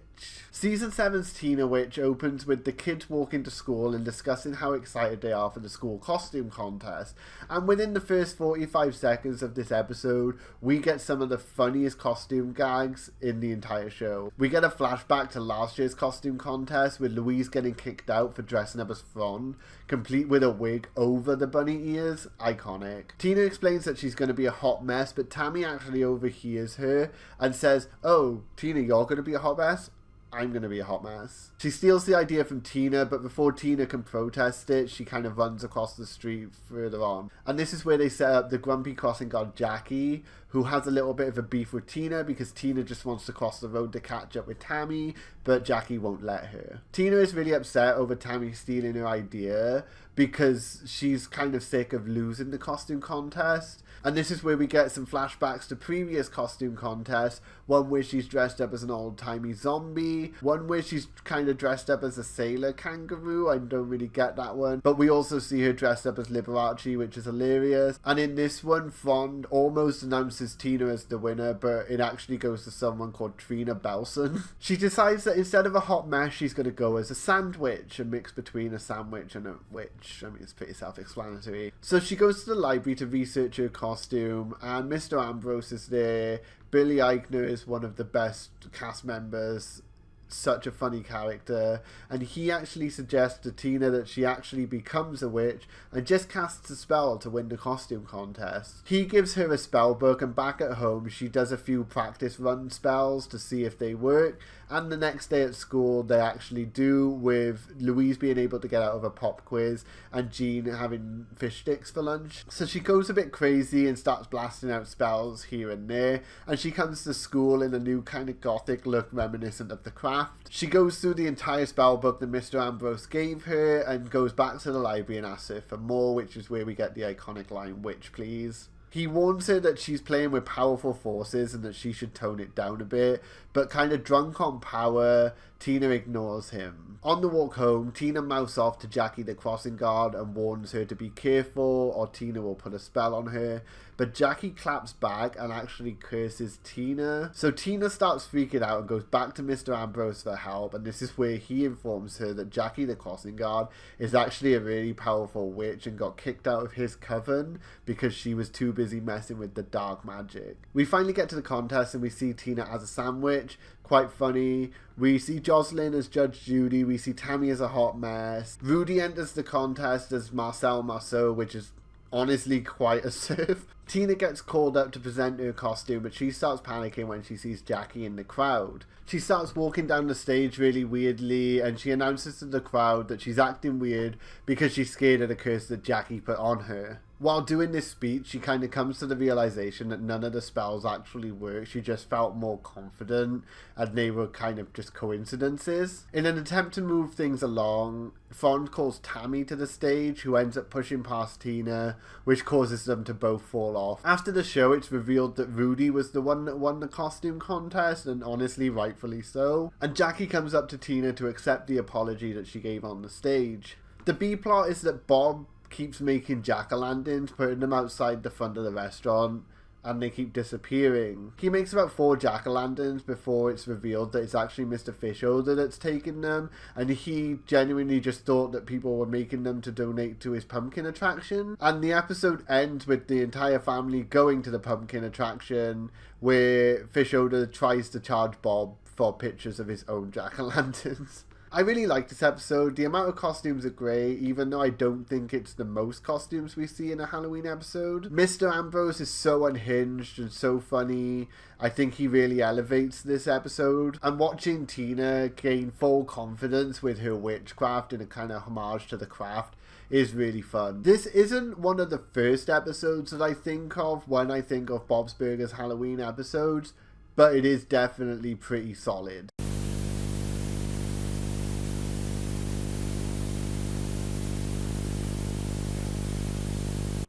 Season 7's Tina Witch opens with the kids walking to school and discussing how excited they are for the school costume contest. And within the first 45 seconds of this episode, we get some of the funniest costume gags in the entire show. We get a flashback to last year's costume contest with Louise getting kicked out for dressing up as Fawn, complete with a wig over the bunny ears. Iconic. Tina explains that she's going to be a hot mess, but Tammy actually overhears her and says, "Oh, Tina, you're going to be a hot mess? I'm going to be a hot mess." She steals the idea from Tina, but before Tina can protest it, she kind of runs across the street further on. And this is where they set up the grumpy crossing guard Jackie, who has a little bit of a beef with Tina because Tina just wants to cross the road to catch up with Tammy, but Jackie won't let her. Tina is really upset over Tammy stealing her idea because she's kind of sick of losing the costume contest. And this is where we get some flashbacks to previous costume contests. One where she's dressed up as an old-timey zombie. One where she's kind of dressed up as a sailor kangaroo. I don't really get that one. But we also see her dressed up as Liberace, which is hilarious. And in this one, Fond almost announces Tina as the winner, but it actually goes to someone called Trina Belson. She decides that instead of a hot mess, she's going to go as a sandwich, a mix between a sandwich and a witch. I mean, it's pretty self-explanatory. So she goes to the library to research her costume, and Mr. Ambrose is there. Billy Eichner is one of the best cast members, such a funny character, and he actually suggests to Tina that she actually becomes a witch and just casts a spell to win the costume contest. He gives her a spell book, and back at home she does a few practice run spells to see if they work, and the next day at school they actually do, with Louise being able to get out of a pop quiz and Jean having fish sticks for lunch. So she goes a bit crazy and starts blasting out spells here and there, and she comes to school in a new kind of gothic look reminiscent of The Craft. She goes through the entire spell book that Mr. Ambrose gave her and goes back to the library and asks her for more, which is where we get the iconic line, "Witch, please." He warns her that she's playing with powerful forces and that she should tone it down a bit, but kind of drunk on power, Tina ignores him. On the walk home, Tina mouths off to Jackie the crossing guard and warns her to be careful or Tina will put a spell on her, but Jackie claps back and actually curses Tina. So Tina starts freaking out and goes back to Mr. Ambrose for help, and this is where he informs her that Jackie the crossing guard is actually a really powerful witch and got kicked out of his coven because she was too busy messing with the dark magic. We finally get to the contest and we see Tina as a sandwich. Quite funny. We see Jocelyn as Judge Judy. We see Tammy as a hot mess. Rudy enters the contest as Marcel Marceau, which is honestly quite a serve. Tina gets called up to present her costume, but she starts panicking when she sees Jackie in the crowd. She starts walking down the stage really weirdly, and she announces to the crowd that she's acting weird because she's scared of the curse that Jackie put on her. While doing this speech, she kind of comes to the realization that none of the spells actually work. She just felt more confident and they were kind of just coincidences. In an attempt to move things along, Fond calls Tammy to the stage, who ends up pushing past Tina, which causes them to both fall off. After the show, it's revealed that Rudy was the one that won the costume contest, and honestly, rightfully so. And Jackie comes up to Tina to accept the apology that she gave on the stage. The B-plot is that Bob keeps making jack-o'-lanterns, putting them outside the front of the restaurant, and they keep disappearing. He makes about 4 jack-o'-lanterns before it's revealed that it's actually Mr. Fishoder that's taking them, and he genuinely just thought that people were making them to donate to his pumpkin attraction. And the episode ends with the entire family going to the pumpkin attraction, where Fishoder tries to charge Bob for pictures of his own jack-o'-lanterns. I really like this episode. The amount of costumes are great, even though I don't think it's the most costumes we see in a Halloween episode. Mr. Ambrose is so unhinged and so funny. I think he really elevates this episode. And watching Tina gain full confidence with her witchcraft in a kind of homage to The Craft is really fun. This isn't one of the first episodes that I think of when I think of Bob's Burgers Halloween episodes, but it is definitely pretty solid.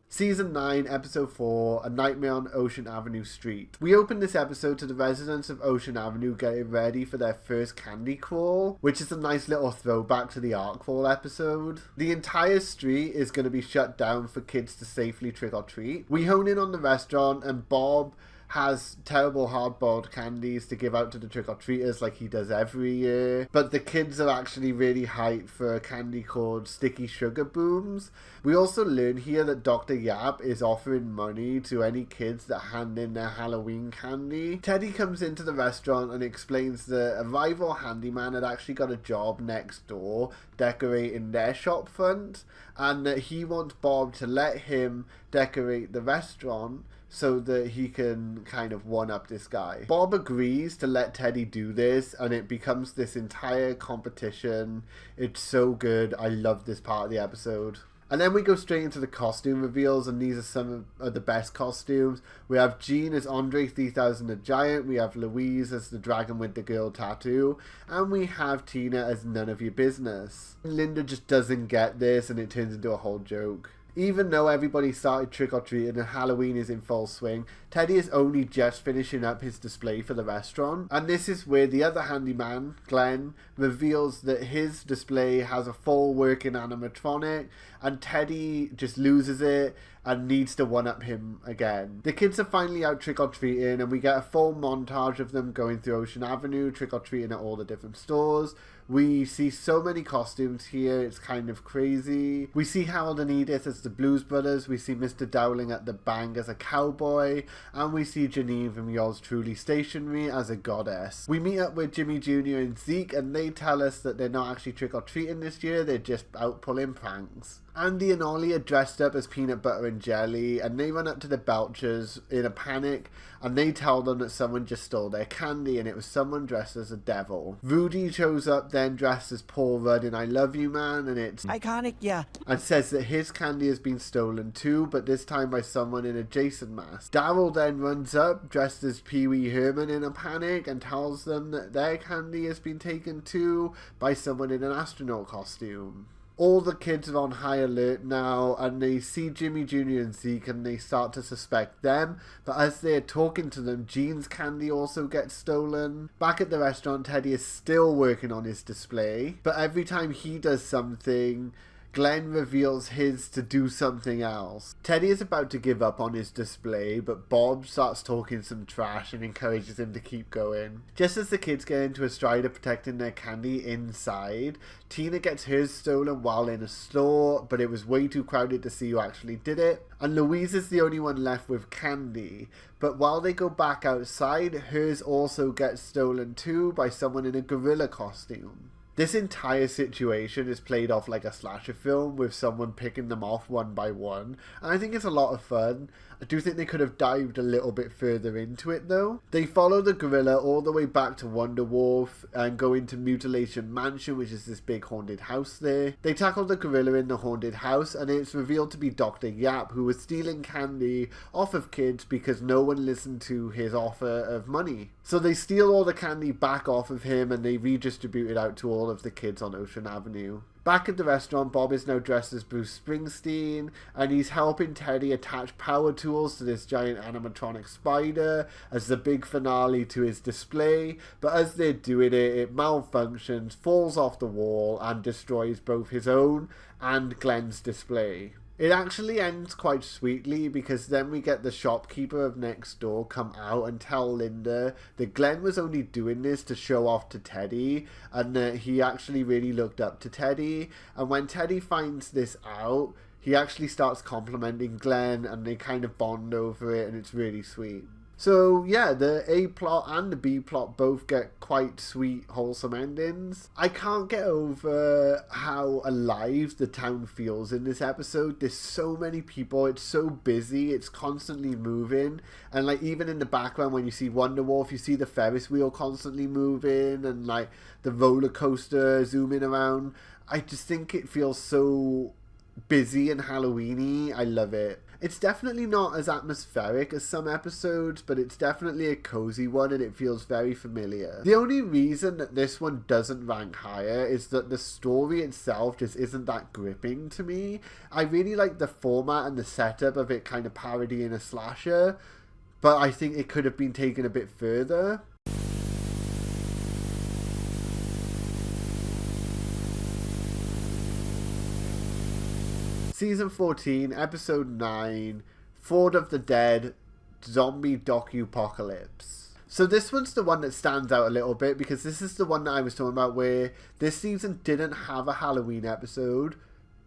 Season 9, Episode 4, A Nightmare on Ocean Avenue Street. We open this episode to the residents of Ocean Avenue getting ready for their first candy crawl, which is a nice little throwback to the art crawl episode. The entire street is going to be shut down for kids to safely trick or treat. We hone in on the restaurant, and Bob has terrible hard-boiled candies to give out to the trick-or-treaters like he does every year. But the kids are actually really hyped for a candy called Sticky Sugar Booms. We also learn here that Dr. Yap is offering money to any kids that hand in their Halloween candy. Teddy comes into the restaurant and explains that a rival handyman had actually got a job next door decorating their shop front, and that he wants Bob to let him decorate the restaurant so that he can kind of one-up this guy. Bob agrees to let Teddy do this, and it becomes this entire competition. It's so good. I love this part of the episode. And then we go straight into the costume reveals, and these are some of the best costumes. We have Jean as Andre 3000 the Giant, we have Louise as the dragon with the girl tattoo, and we have Tina as None of Your Business. Linda just doesn't get this, and it turns into a whole joke. Even though everybody started trick-or-treating and Halloween is in full swing, Teddy is only just finishing up his display for the restaurant. And this is where the other handyman, Glenn, reveals that his display has a full working animatronic, and Teddy just loses it and needs to one-up him again. The kids are finally out trick-or-treating, and we get a full montage of them going through Ocean Avenue, trick-or-treating at all the different stores. We see so many costumes here, it's kind of crazy. We see Harold and Edith as the Blues Brothers, we see Mr. Dowling at the bank as a cowboy, and we see Janine from Yours Truly Stationery as a goddess. We meet up with Jimmy Jr. and Zeke, and they tell us that they're not actually trick-or-treating this year, they're just out pulling pranks. Andy and Ollie are dressed up as peanut butter and jelly, and they run up to the Belchers in a panic, and they tell them that someone just stole their candy, and it was someone dressed as a devil. Rudy shows up then dressed as Paul Rudd in I Love You Man, and it's iconic, yeah, and says that his candy has been stolen too, but this time by someone in a Jason mask. Daryl then runs up dressed as Pee Wee Herman in a panic and tells them that their candy has been taken too by someone in an astronaut costume. All the kids are on high alert now, and they see Jimmy Jr. and Zeke, and they start to suspect them, but as they're talking to them, Jean's candy also gets stolen. Back at the restaurant, Teddy is still working on his display, but every time he does something, Glenn reveals his to do something else. Teddy is about to give up on his display, but Bob starts talking some trash and encourages him to keep going. Just as the kids get into a stride of protecting their candy inside, Tina gets hers stolen while in a store, but it was way too crowded to see who actually did it. And Louise is the only one left with candy, but while they go back outside, hers also gets stolen too by someone in a gorilla costume. This entire situation is played off like a slasher film with someone picking them off one by one, and I think it's a lot of fun. I do think they could have dived a little bit further into it though. They follow the gorilla all the way back to Wonder Wharf and go into Mutilation Mansion, which is this big haunted house there. They tackle the gorilla in the haunted house, and it's revealed to be Dr. Yap, who was stealing candy off of kids because no one listened to his offer of money. So they steal all the candy back off of him, and they redistribute it out to all of the kids on Ocean Avenue. Back at the restaurant, Bob is now dressed as Bruce Springsteen, and he's helping Teddy attach power tools to this giant animatronic spider as the big finale to his display, but as they're doing it, it malfunctions, falls off the wall, and destroys both his own and Glenn's display. It actually ends quite sweetly, because then we get the shopkeeper of next door come out and tell Linda that Glenn was only doing this to show off to Teddy, and that he actually really looked up to Teddy. And when Teddy finds this out, he actually starts complimenting Glenn, and they kind of bond over it, and it's really sweet. So yeah, the A plot and the B plot both get quite sweet, wholesome endings. I can't get over how alive the town feels in this episode. There's so many people, it's so busy, it's constantly moving, and like even in the background when you see Wonder Wharf, you see the Ferris wheel constantly moving, and like the roller coaster zooming around. I just think it feels so busy and Halloween-y. I love it. It's definitely not as atmospheric as some episodes, but it's definitely a cozy one, and it feels very familiar. The only reason that this one doesn't rank higher is that the story itself just isn't that gripping to me. I really like the format and the setup of it kind of parodying a slasher, but I think it could have been taken a bit further. Season 14, Episode 9, Ford of the Dead, zombie docu-apocalypse. So this one's the one that stands out a little bit because this is the one that I was talking about where this season didn't have a Halloween episode,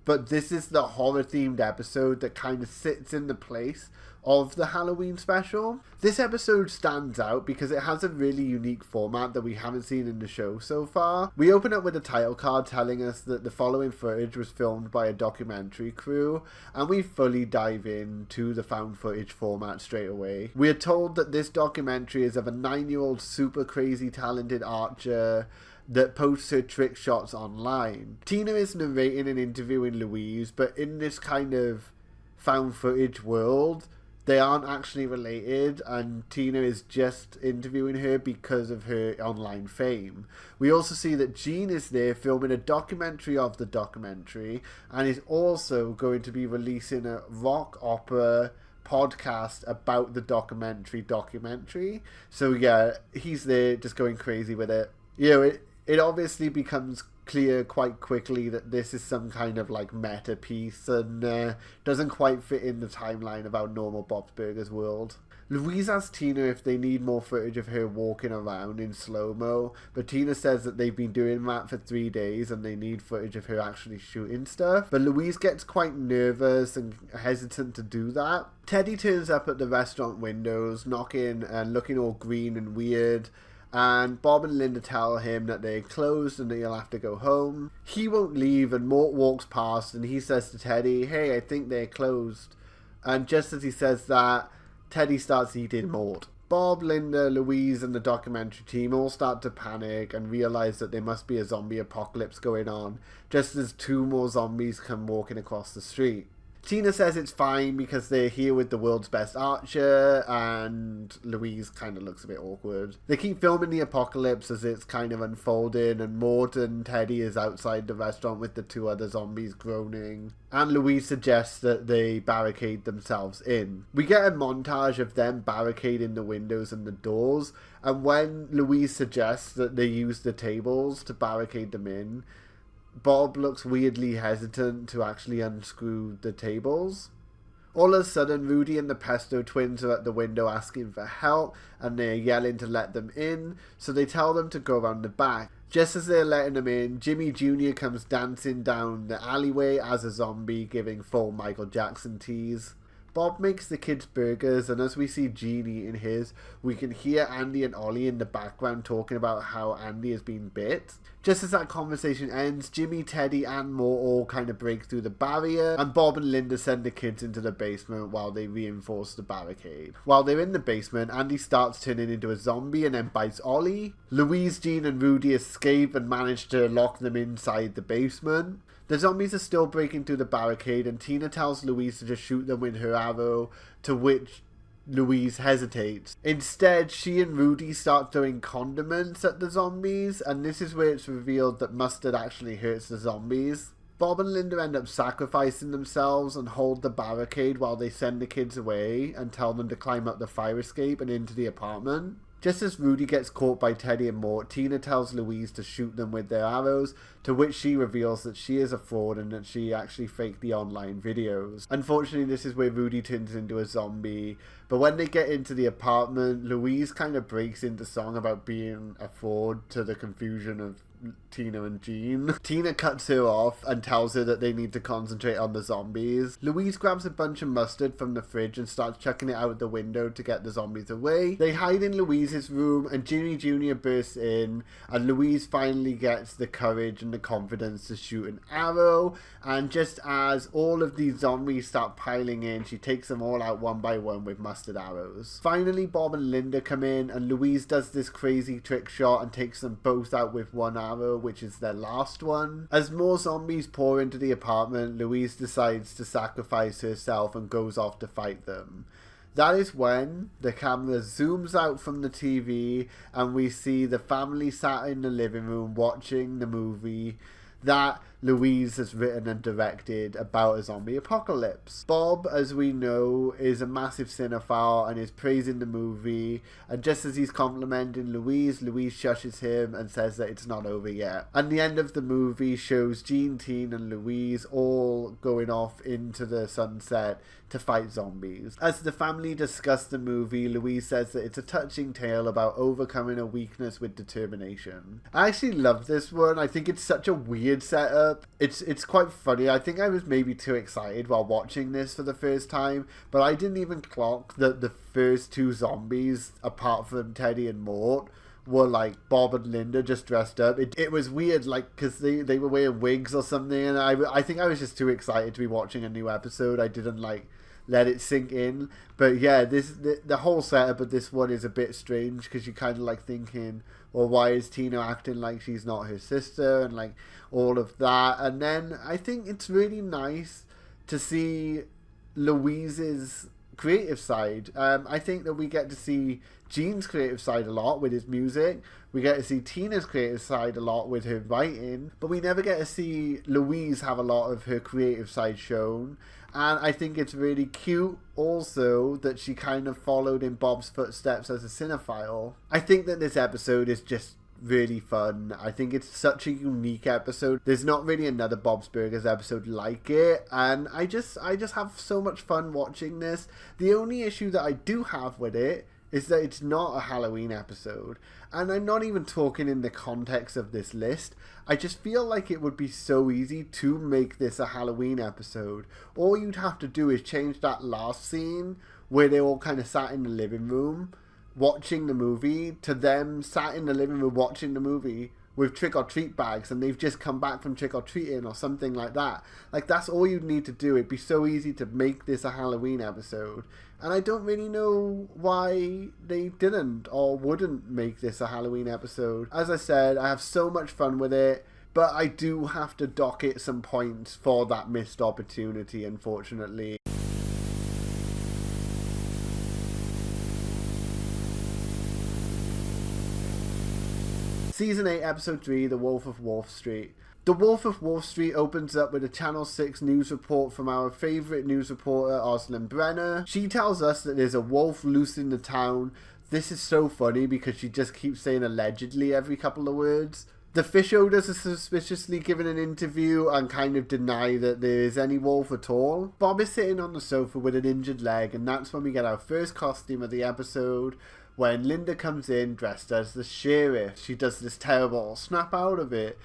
but this is the horror-themed episode that kind of sits in the place of the Halloween special. This episode stands out because it has a really unique format that we haven't seen in the show so far. We open up with a title card telling us that the following footage was filmed by a documentary crew, and we fully dive into the found footage format straight away. We are told that this documentary is of a 9-year-old super crazy talented archer that posts her trick shots online. Tina is narrating and interviewing Louise, but in this kind of found footage world, they aren't actually related, and Tina is just interviewing her because of her online fame. We also see that Jean is there filming a documentary of the documentary, and is also going to be releasing a rock opera podcast about the documentary. So yeah, he's there just going crazy with it. You know, it obviously becomes clear quite quickly that this is some kind of like meta piece and doesn't quite fit in the timeline of our normal Bob's Burgers world. Louise asks Tina if they need more footage of her walking around in slow-mo, but Tina says that they've been doing that for 3 days and they need footage of her actually shooting stuff. But Louise gets quite nervous and hesitant to do that. Teddy turns up at the restaurant windows, knocking and looking all green and weird, and Bob and Linda tell him that they're closed and that he'll have to go home. He won't leave, and Mort walks past and he says to Teddy, "Hey, I think they're closed." And just as he says that, Teddy starts eating Mort. Bob, Linda, Louise and the documentary team all start to panic and realize that there must be a zombie apocalypse going on, just as 2 more zombies come walking across the street. Tina says it's fine because they're here with the world's best archer, and Louise kind of looks a bit awkward. They keep filming the apocalypse as it's kind of unfolding, and Mort and Teddy is outside the restaurant with the 2 other zombies groaning, and Louise suggests that they barricade themselves in. We get a montage of them barricading the windows and the doors, and when Louise suggests that they use the tables to barricade them in, Bob looks weirdly hesitant to actually unscrew the tables. All of a sudden, Rudy and the Pesto twins are at the window asking for help, and they're yelling to let them in, so they tell them to go around the back. Just as they're letting them in, Jimmy Jr. comes dancing down the alleyway as a zombie, giving full Michael Jackson tease. Bob makes the kids burgers, and as we see Gene eating his, we can hear Andy and Ollie in the background talking about how Andy has been bit. Just as that conversation ends, Jimmy, Teddy and Mort all kind of break through the barrier, and Bob and Linda send the kids into the basement while they reinforce the barricade. While they're in the basement, Andy starts turning into a zombie and then bites Ollie. Louise, Gene and Rudy escape and manage to lock them inside the basement. The zombies are still breaking through the barricade, and Tina tells Louise to just shoot them with her arrow, to which Louise hesitates. Instead, she and Rudy start throwing condiments at the zombies, and this is where it's revealed that mustard actually hurts the zombies. Bob and Linda end up sacrificing themselves and hold the barricade while they send the kids away and tell them to climb up the fire escape and into the apartment. Just as Rudy gets caught by Teddy and Mort, Tina tells Louise to shoot them with their arrows, to which she reveals that she is a fraud and that she actually faked the online videos. Unfortunately, this is where Rudy turns into a zombie, but when they get into the apartment, Louise kind of breaks into song about being a fraud to the confusion of Tina and Jean. Tina cuts her off and tells her that they need to concentrate on the zombies. Louise grabs a bunch of mustard from the fridge and starts chucking it out the window to get the zombies away. They hide in Louise's room, and Jimmy Jr. bursts in, and Louise finally gets the courage and the confidence to shoot an arrow, and just as all of these zombies start piling in, she takes them all out one by one with mustard arrows. Finally, Bob and Linda come in, and Louise does this crazy trick shot and takes them both out with one arrow, which is their last one. As more zombies pour into the apartment, Louise decides to sacrifice herself and goes off to fight them. That is when the camera zooms out from the TV and we see the family sat in the living room watching the movie that Louise has written and directed about a zombie apocalypse. Bob, as we know, is a massive cinephile and is praising the movie, and just as he's complimenting Louise, Louise shushes him and says that it's not over yet. And the end of the movie shows Jean, Teen and Louise all going off into the sunset to fight zombies. As the family discuss the movie, Louise says that it's a touching tale about overcoming a weakness with determination. I actually love this one. I think it's such a weird setup. It's quite funny. I think I was maybe too excited while watching this for the first time, but I didn't even clock that the first two zombies, apart from Teddy and Mort, were like Bob and Linda just dressed up. It was weird, like, because they were wearing wigs or something, and I think I was just too excited to be watching a new episode. I didn't like let it sink in. But yeah, the whole setup of this one is a bit strange, because you're kind of like thinking, well, why is Tina acting like she's not her sister, and like all of that. And then I think it's really nice to see Louise's creative side. I think that we get to see Gene's creative side a lot with his music. We get to see Tina's creative side a lot with her writing, but we never get to see Louise have a lot of her creative side shown. And I think it's really cute also that she kind of followed in Bob's footsteps as a cinephile. I think that this episode is just really fun. I think it's such a unique episode. There's not really another Bob's Burgers episode like it, and I just have so much fun watching this. The only issue that I do have with it is that it's not a Halloween episode, and I'm not even talking in the context of this list. I just feel like it would be so easy to make this a Halloween episode. All you'd have to do is change that last scene where they all kind of sat in the living room watching the movie to them sat in the living room watching the movie with trick-or-treat bags, and they've just come back from trick-or-treating or something like that. Like, that's all you'd need to do. It'd be so easy to make this a Halloween episode, and I don't really know why they didn't or wouldn't make this a Halloween episode. As I said, I have so much fun with it, but I do have to dock it some points for that missed opportunity, unfortunately. Season 8, Episode 3, The Wolf of Wall Street. The Wolf of Wall Street opens up with a Channel 6 news report from our favourite news reporter, Oslin Brenner. She tells us that there's a wolf loose in the town. This is so funny because she just keeps saying allegedly every couple of words. The fish odors are suspiciously given an interview and kind of deny that there is any wolf at all. Bob is sitting on the sofa with an injured leg, and that's when we get our first costume of the episode, when Linda comes in dressed as the sheriff. She does this terrible snap out of it.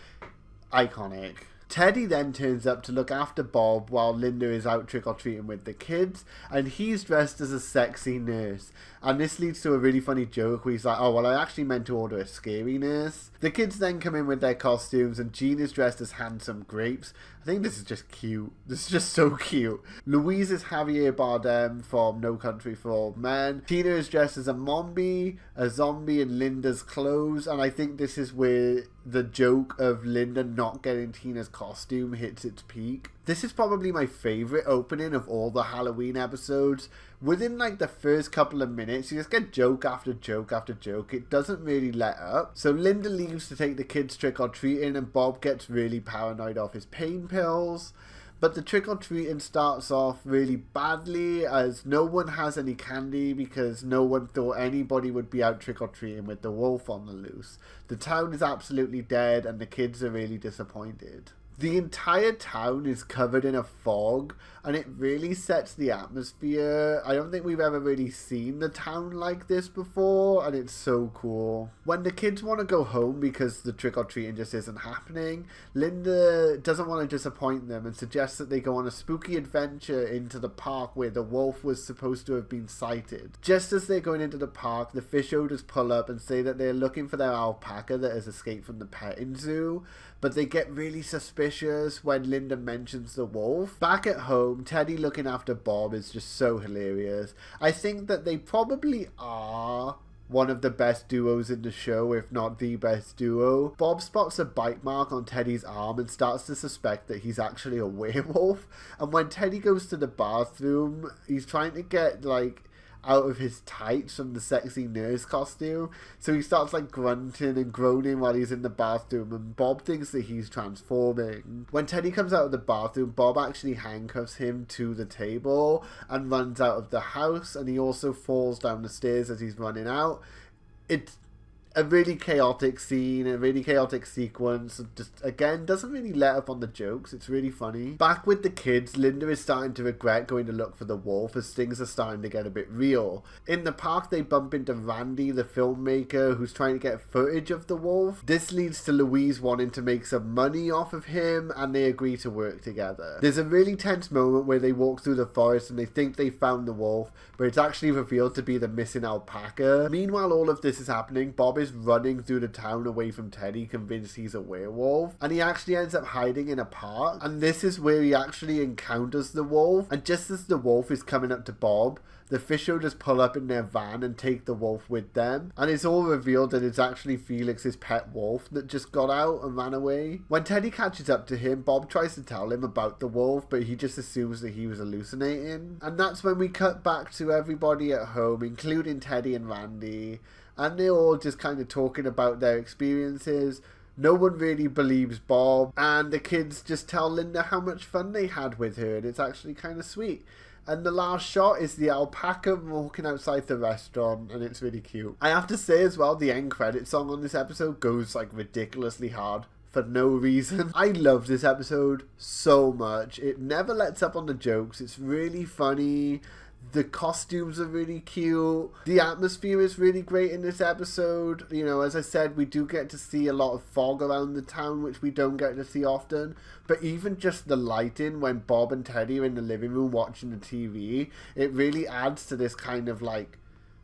Iconic. Teddy then turns up to look after Bob while Linda is out trick-or-treating with the kids, and he's dressed as a sexy nurse. And this leads to a really funny joke where he's like, oh, well, I actually meant to order a scary nurse. The kids then come in with their costumes, and Jean is dressed as Handsome Grapes. I think this is just cute. This is just so cute. Louise is Javier Bardem from No Country for Old Men. Tina is dressed as a mombi, a zombie in Linda's clothes, and I think this is where the joke of Linda not getting Tina's costume hits its peak. This is probably my favourite opening of all the Halloween episodes. Within like the first couple of minutes, you just get joke after joke after joke. It doesn't really let up. So Linda leaves to take the kids trick-or-treating, and Bob gets really paranoid off his pain pills. But the trick-or-treating starts off really badly, as no one has any candy because no one thought anybody would be out trick-or-treating with the wolf on the loose. The town is absolutely dead, and the kids are really disappointed. The entire town is covered in a fog, and it really sets the atmosphere. I don't think we've ever really seen the town like this before, and it's so cool. When the kids want to go home because the trick-or-treating just isn't happening, Linda doesn't want to disappoint them and suggests that they go on a spooky adventure into the park where the wolf was supposed to have been sighted. Just as they're going into the park, the fish odors pull up and say that they're looking for their alpaca that has escaped from the petting zoo, but they get really suspicious when Linda mentions the wolf. Back at home, Teddy looking after Bob is just so hilarious. I think that they probably are one of the best duos in the show, if not the best duo. Bob spots a bite mark on Teddy's arm and starts to suspect that he's actually a werewolf. And when Teddy goes to the bathroom, he's trying to get like out of his tights from the sexy nurse costume. So he starts like grunting and groaning while he's in the bathroom, and Bob thinks that he's transforming. When Teddy comes out of the bathroom, Bob actually handcuffs him to the table and runs out of the house, and he also falls down the stairs as he's running out. It's a really chaotic scene, a really chaotic sequence. Just, again, doesn't really let up on the jokes. It's really funny. Back with the kids, Linda is starting to regret going to look for the wolf as things are starting to get a bit real. In the park, they bump into Randy, the filmmaker, who's trying to get footage of the wolf. This leads to Louise wanting to make some money off of him, and they agree to work together. There's a really tense moment where they walk through the forest and they think they found the wolf, but it's actually revealed to be the missing alpaca. Meanwhile, all of this is happening. Bob is running through the town away from Teddy, convinced he's a werewolf, and he actually ends up hiding in a park, and this is where he actually encounters the wolf. And just as the wolf is coming up to Bob, the fish just pull up in their van and take the wolf with them, and it's all revealed that it's actually Felix's pet wolf that just got out and ran away. When Teddy catches up to him, Bob tries to tell him about the wolf, but he just assumes that he was hallucinating, and that's when we cut back to everybody at home, including Teddy and Randy, and they're all just kind of talking about their experiences. No one really believes Bob, and the kids just tell Linda how much fun they had with her, and it's actually kind of sweet. And the last shot is the alpaca walking outside the restaurant, and it's really cute. I have to say as well, the end credit song on this episode goes like ridiculously hard for no reason. I love this episode so much. It never lets up on the jokes. It's really funny. The costumes are really cute. The atmosphere is really great in this episode. You know, as I said, we do get to see a lot of fog around the town, which we don't get to see often. But even just the lighting when Bob and Teddy are in the living room watching the TV, it really adds to this kind of like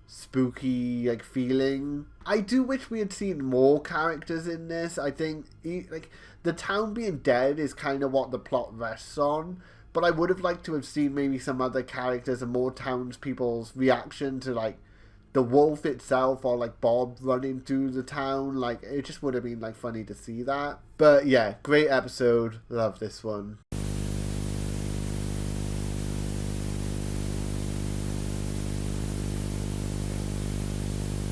spooky like feeling. I do wish we had seen more characters in this. I think like the town being dead is kind of what the plot rests on. But I would have liked to have seen maybe some other characters and more townspeople's reaction to like the wolf itself, or like Bob running through the town. Like it just would have been like funny to see that. But yeah, great episode. Love this one.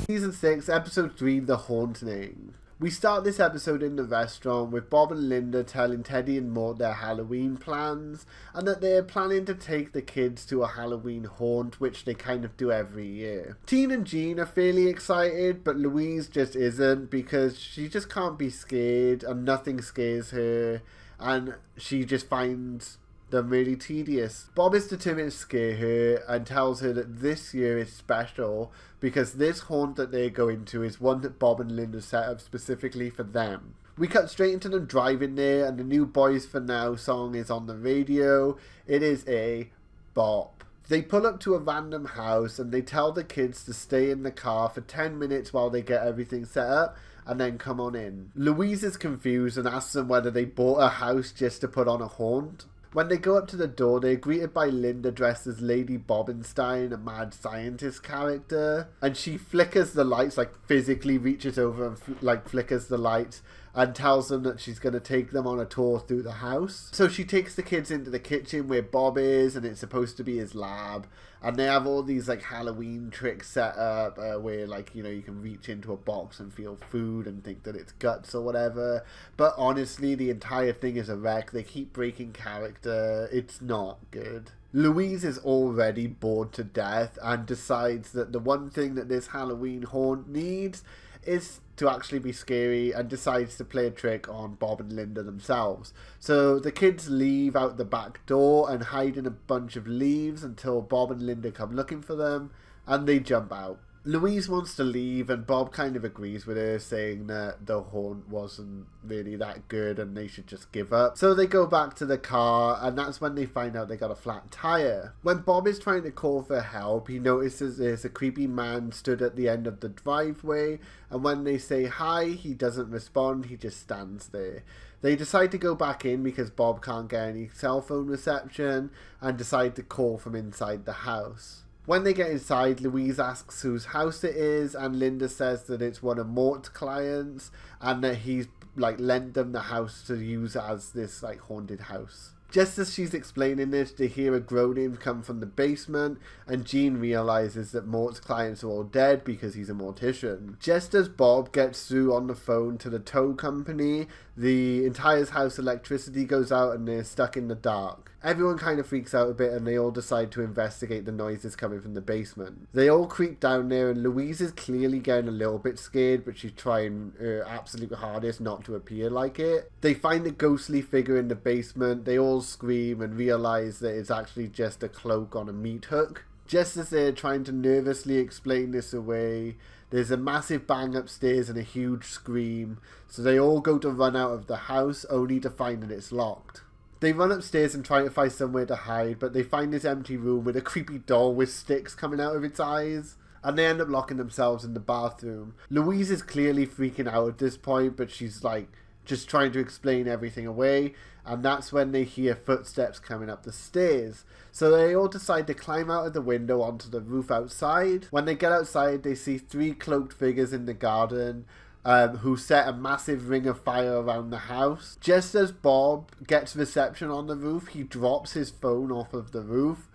Season 6, Episode 3, The Haunting. We start this episode in the restaurant with Bob and Linda telling Teddy and Mort their Halloween plans, and that they're planning to take the kids to a Halloween haunt, which they kind of do every year. Teen and Jean are fairly excited, but Louise just isn't, because she just can't be scared and nothing scares her, and she just finds them really tedious. Bob is determined to scare her and tells her that this year is special because this haunt that they're going to is one that Bob and Linda set up specifically for them. We cut straight into them driving there, and the new Boys for Now song is on the radio. It is a bop. They pull up to a random house and they tell the kids to stay in the car for 10 minutes while they get everything set up and then come on in. Louise is confused and asks them whether they bought a house just to put on a haunt. When they go up to the door, they're greeted by Linda dressed as Lady Bobenstein, a mad scientist character. And she flickers the lights, like physically reaches over and flickers the lights and tells them that she's going to take them on a tour through the house. So she takes the kids into the kitchen where Bob is, and it's supposed to be his lab. And they have all these like Halloween tricks set up where like, you know, you can reach into a box and feel food and think that it's guts or whatever. But honestly, the entire thing is a wreck. They keep breaking character. It's not good. Louise is already bored to death and decides that the one thing that this Halloween haunt needs is to actually be scary, and decides to play a trick on Bob and Linda themselves. So the kids leave out the back door and hide in a bunch of leaves until Bob and Linda come looking for them, and they jump out. Louise wants to leave, and Bob kind of agrees with her, saying that the haunt wasn't really that good and they should just give up. So they go back to the car, and that's when they find out they got a flat tire. When Bob is trying to call for help, he notices there's a creepy man stood at the end of the driveway, and when they say hi, he doesn't respond, he just stands there. They decide to go back in because Bob can't get any cell phone reception, and decide to call from inside the house. When they get inside, Louise asks whose house it is, and Linda says that it's one of Mort's clients, and that he's like lent them the house to use as this like haunted house. Just as she's explaining this, they hear a groaning come from the basement, and Jean realizes that Mort's clients are all dead because he's a mortician. Just as Bob gets through on the phone to the tow company, the entire house electricity goes out and they're stuck in the dark. Everyone kind of freaks out a bit and they all decide to investigate the noises coming from the basement. They all creep down there and Louise is clearly getting a little bit scared, but she's trying her absolute hardest not to appear like it. They find a ghostly figure in the basement, they all scream and realize that it's actually just a cloak on a meat hook. Just as they're trying to nervously explain this away, there's a massive bang upstairs and a huge scream, so they all go to run out of the house only to find that it's locked. They run upstairs and try to find somewhere to hide, but they find this empty room with a creepy doll with sticks coming out of its eyes, and they end up locking themselves in the bathroom. Louise is clearly freaking out at this point, but she's like just trying to explain everything away, and that's when they hear footsteps coming up the stairs. So they all decide to climb out of the window onto the roof outside. When they get outside, they see 3 cloaked figures in the garden, who set a massive ring of fire around the house. Just as Bob gets reception on the roof, he drops his phone off of the roof,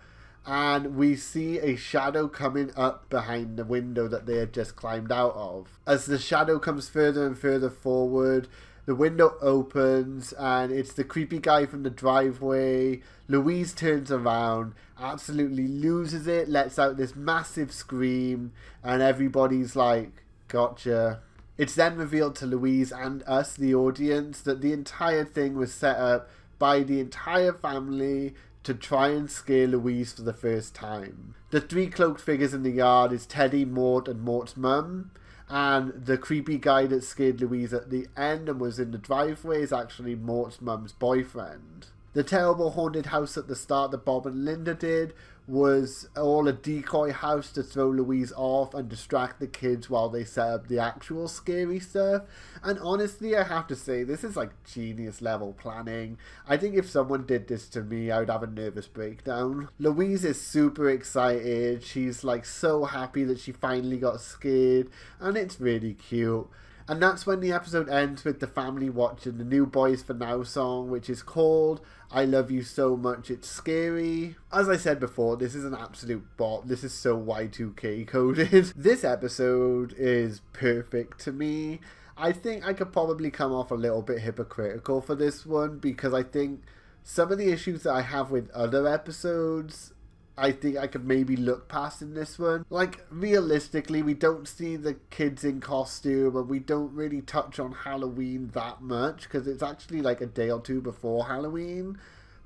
and we see a shadow coming up behind the window that they had just climbed out of. As the shadow comes further and further forward, the window opens and it's the creepy guy from the driveway. Louise turns around, absolutely loses it, lets out this massive scream, and everybody's like, gotcha. It's then revealed to Louise and us, the audience, that the entire thing was set up by the entire family to try and scare Louise for the first time. The 3 cloaked figures in the yard is Teddy, Mort, and Mort's mum. And the creepy guy that scared Louise at the end and was in the driveway is actually Mort's mum's boyfriend. The terrible haunted house at the start that Bob and Linda did was all a decoy house to throw Louise off and distract the kids while they set up the actual scary stuff. And honestly, I have to say, this is like genius level planning. I think if someone did this to me, I would have a nervous breakdown. Louise is super excited. She's like so happy that she finally got scared, and it's really cute. And that's when the episode ends with the family watching the new Boys for Now song, which is called I Love You So Much It's Scary. As I said before, this is an absolute bop. This is so Y2K coded. This episode is perfect to me. I think I could probably come off a little bit hypocritical for this one, because I think some of the issues that I have with other episodes, I think I could maybe look past in this one. Like, realistically, we don't see the kids in costume, and we don't really touch on Halloween that much, because it's actually like a day or 2 before Halloween.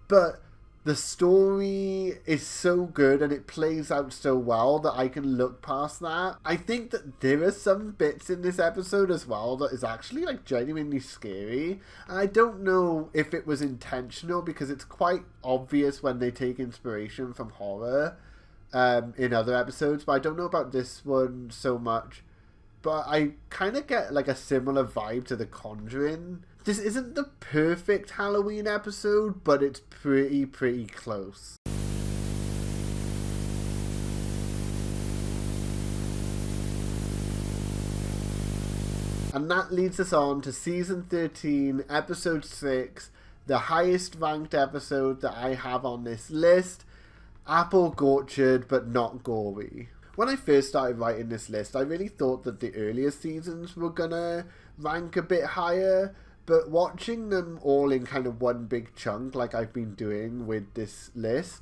But the story is so good and it plays out so well that I can look past that. I think that there are some bits in this episode as well that is actually like genuinely scary. And I don't know if it was intentional, because it's quite obvious when they take inspiration from horror in other episodes, but I don't know about this one so much. But I kind of get like a similar vibe to The Conjuring. This isn't the perfect Halloween episode, but it's pretty close. And that leads us on to Season 13, Episode 6, the highest ranked episode that I have on this list, Apple Orchard but Not Gory. When I first started writing this list, I really thought that the earlier seasons were gonna rank a bit higher, but watching them all in kind of one big chunk like I've been doing with this list,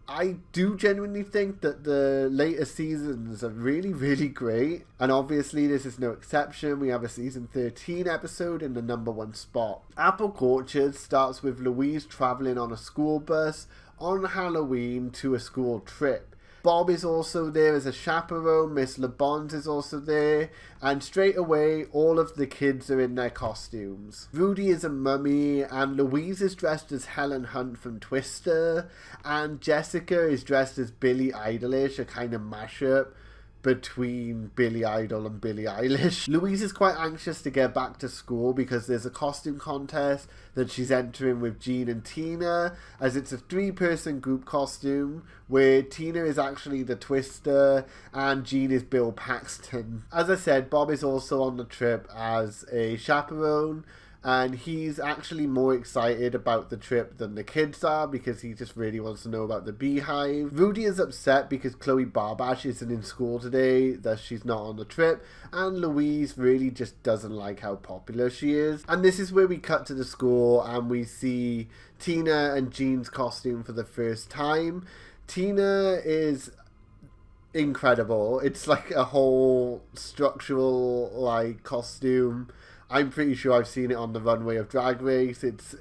I do genuinely think that the later seasons are really great. And obviously this is no exception. We have a Season 13 episode in the #1 spot. Apple Orchard starts with Louise travelling on a school bus on Halloween to a school trip. Bob is also there as a chaperone, Miss LeBons is also there, and straight away all of the kids are in their costumes. Rudy is a mummy, and Louise is dressed as Helen Hunt from Twister, and Jessica is dressed as Billie Eilish, a kind of mashup between Billy Idol and Billie Eilish. Louise is quite anxious to get back to school because there's a costume contest that she's entering with Jean and Tina, as it's a 3-person group costume where Tina is actually the Twister and Jean is Bill Paxton. As I said, Bob is also on the trip as a chaperone, And he's actually more excited about the trip than the kids are because he just really wants to know about the beehive. Rudy is upset because Chloe Barbash isn't in school today, thus she's not on the trip. And Louise really just doesn't like how popular she is. And this is where we cut to the school and we see Tina and Jean's costume for the first time. Tina is incredible. It's like a whole structural like costume. I'm pretty sure I've seen it on the runway of Drag Race. It's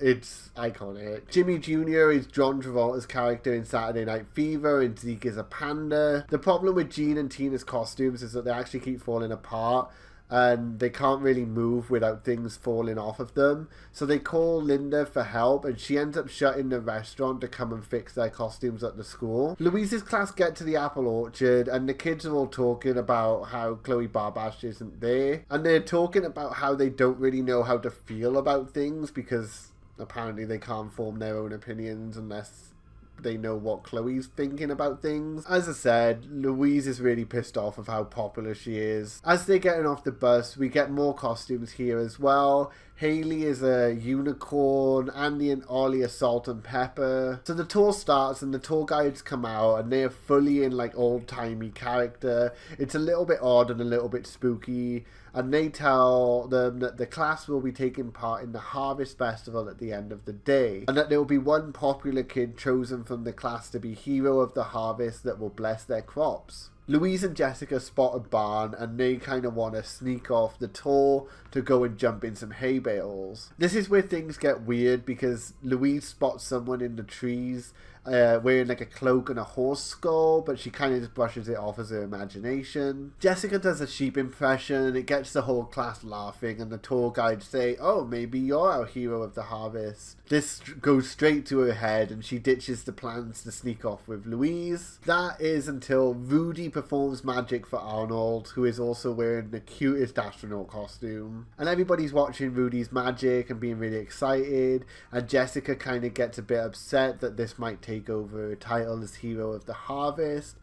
iconic. Jimmy Jr. is John Travolta's character in Saturday Night Fever, and Zeke is a panda. The problem with Jean and Tina's costumes is that they actually keep falling apart, and they can't really move without things falling off of them. So they call Linda for help, and she ends up shutting the restaurant to come and fix their costumes at the school. Louise's class get to the apple orchard, and the kids are all talking about how Chloe Barbash isn't there. And they're talking about how they don't really know how to feel about things because apparently they can't form their own opinions unless they know what Chloe's thinking about things. As I said, Louise is really pissed off of how popular she is. As they're getting off the bus, we get more costumes here as well. Haley is a unicorn, Andy and Ollie are salt and pepper. So the tour starts and the tour guides come out and they're fully in like old-timey character. It's a little bit odd and a little bit spooky. And they tell them that the class will be taking part in the Harvest Festival at the end of the day. And that there will be one popular kid chosen from the class to be hero of the harvest that will bless their crops. Louise and Jessica spot a barn and they kind of want to sneak off the tour to go and jump in some hay bales. This is where things get weird because Louise spots someone in the trees wearing like a cloak and a horse skull, but she kind of just brushes it off as her imagination. Jessica does a sheep impression and it gets the whole class laughing, and the tour guides say, "Oh, maybe you're our hero of the harvest." This goes straight to her head and she ditches the plans to sneak off with Louise. That is until Rudy performs magic for Arnold, who is also wearing the cutest astronaut costume. And everybody's watching Rudy's magic and being really excited, and Jessica kind of gets a bit upset that this might take over her title as hero of the harvest.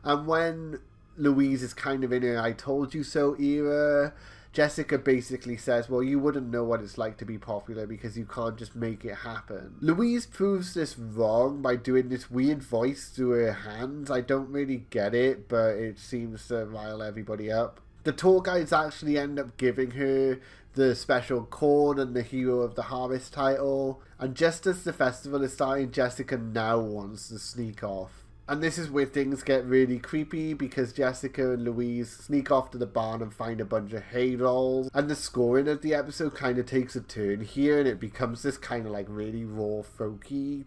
And when Louise is kind of in her "I told you so" era, Jessica basically says, well, you wouldn't know what it's like to be popular because you can't just make it happen. Louise proves this wrong by doing this weird voice through her hands. I don't really get it, but it seems to rile everybody up. The tour guides actually end up giving her the special corn and the hero of the harvest title. And just as the festival is starting, Jessica now wants to sneak off. And this is where things get really creepy because Jessica and Louise sneak off to the barn and find a bunch of hay rolls. And the scoring of the episode kind of takes a turn here and it becomes this kind of like really raw, folky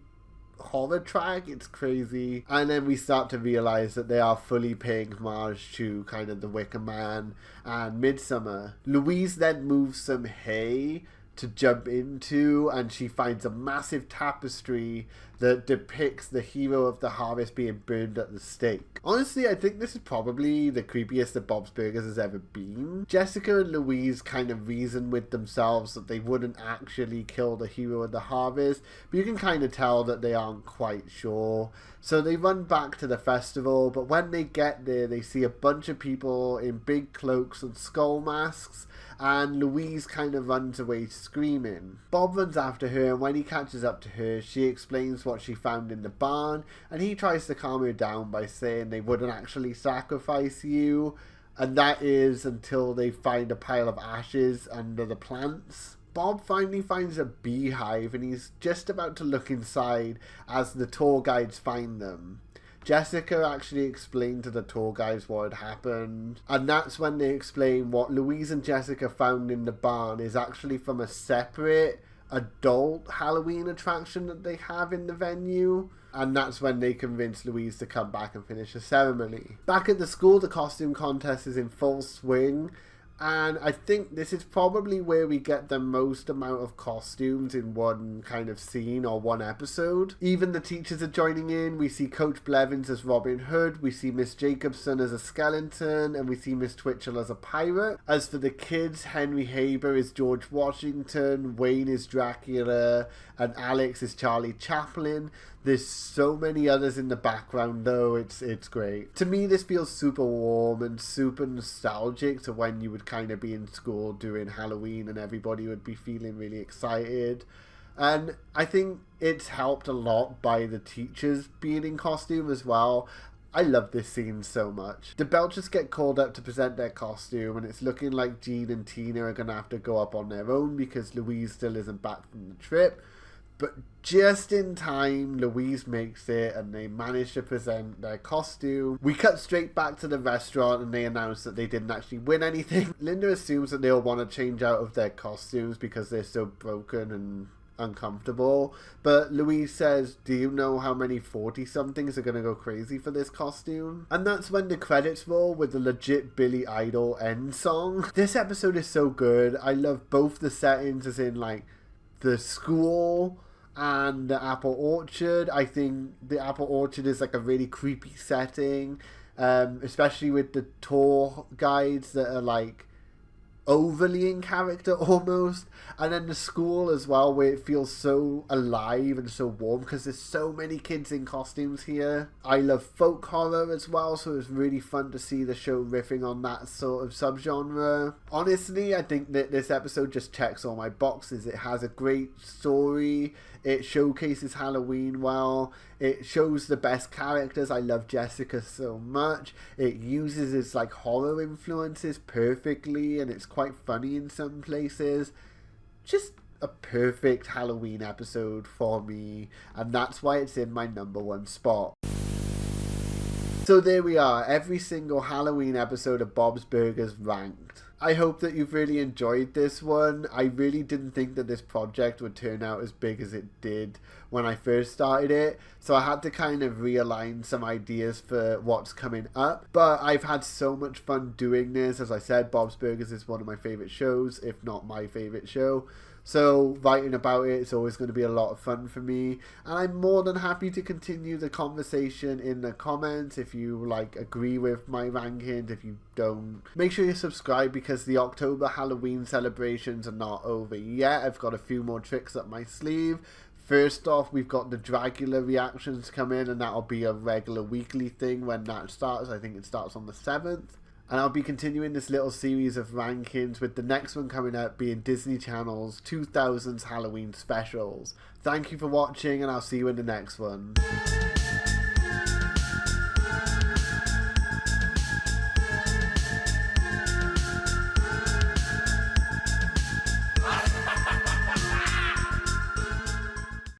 horror track. It's crazy. And then we start to realize that they are fully paying homage to kind of the Wicker Man and Midsummer. Louise then moves some hay to jump into, and she finds a massive tapestry that depicts the hero of the harvest being burned at the stake. Honestly, I think this is probably the creepiest that Bob's Burgers has ever been. Jessica and Louise kind of reason with themselves that they wouldn't actually kill the hero of the harvest, but you can kind of tell that they aren't quite sure. So they run back to the festival, but when they get there, they see a bunch of people in big cloaks and skull masks, and Louise kind of runs away screaming. Bob runs after her, and when he catches up to her, she explains what she found in the barn, and he tries to calm her down by saying they wouldn't actually sacrifice you, and that is until they find a pile of ashes under the plants. Bob finally finds a beehive and he's just about to look inside as the tour guides find them. Jessica actually explained to the tour guides what had happened, and that's when they explain what Louise and Jessica found in the barn is actually from a separate adult Halloween attraction that they have in the venue. And that's when they convince Louise to come back and finish the ceremony. Back at the school, the costume contest is in full swing. And I think this is probably where we get the most amount of costumes in one kind of scene or one episode. Even the teachers are joining in. We see Coach Blevins as Robin Hood, we see Miss Jacobson as a skeleton, and we see Miss Twitchell as a pirate. As for the kids, Henry Haber is George Washington, Wayne is Dracula, and Alex is Charlie Chaplin. There's so many others in the background though, it's great. To me, this feels super warm and super nostalgic to when you would kind of be in school during Halloween and everybody would be feeling really excited. And I think it's helped a lot by the teachers being in costume as well. I love this scene so much. The Belchers get called up to present their costume, and it's looking like Jean and Tina are going to have to go up on their own because Louise still isn't back from the trip. But just in time, Louise makes it and they manage to present their costume. We cut straight back to the restaurant and they announce that they didn't actually win anything. Linda assumes that they'll want to change out of their costumes because they're so broken and uncomfortable, but Louise says, do you know how many 40-somethings are gonna go crazy for this costume? And that's when the credits roll with the legit Billy Idol end song. This episode is so good. I love both the settings, as in like the school and the apple orchard. I think the apple orchard is like a really creepy setting, especially with the tour guides that are like overly in character almost, and then the school as well, where it feels so alive and so warm because there's so many kids in costumes here. I love folk horror as well, so it's really fun to see the show riffing on that sort of subgenre. Honestly, I think that this episode just checks all my boxes. It has a great story, it showcases Halloween well, it shows the best characters. I love Jessica so much. It uses its like horror influences perfectly, and it's quite funny in some places. Just a perfect Halloween episode for me, and that's why it's in my #1 spot. So there we are, every single Halloween episode of Bob's Burgers ranked. I hope that you've really enjoyed this one. I really didn't think that this project would turn out as big as it did when I first started it, so I had to kind of realign some ideas for what's coming up. But I've had so much fun doing this. As I said, Bob's Burgers is one of my favourite shows, if not my favourite show. So writing about it is always going to be a lot of fun for me, and I'm more than happy to continue the conversation in the comments. If you like agree with my rankings, if you don't, make sure you subscribe because the October Halloween celebrations are not over yet. I've got a few more tricks up my sleeve. First off, we've got the Dracula reactions come in, and that'll be a regular weekly thing when that starts. I think it starts on the 7th. And I'll be continuing this little series of rankings, with the next one coming up being Disney Channel's 2000s Halloween specials. Thank you for watching, and I'll see you in the next one.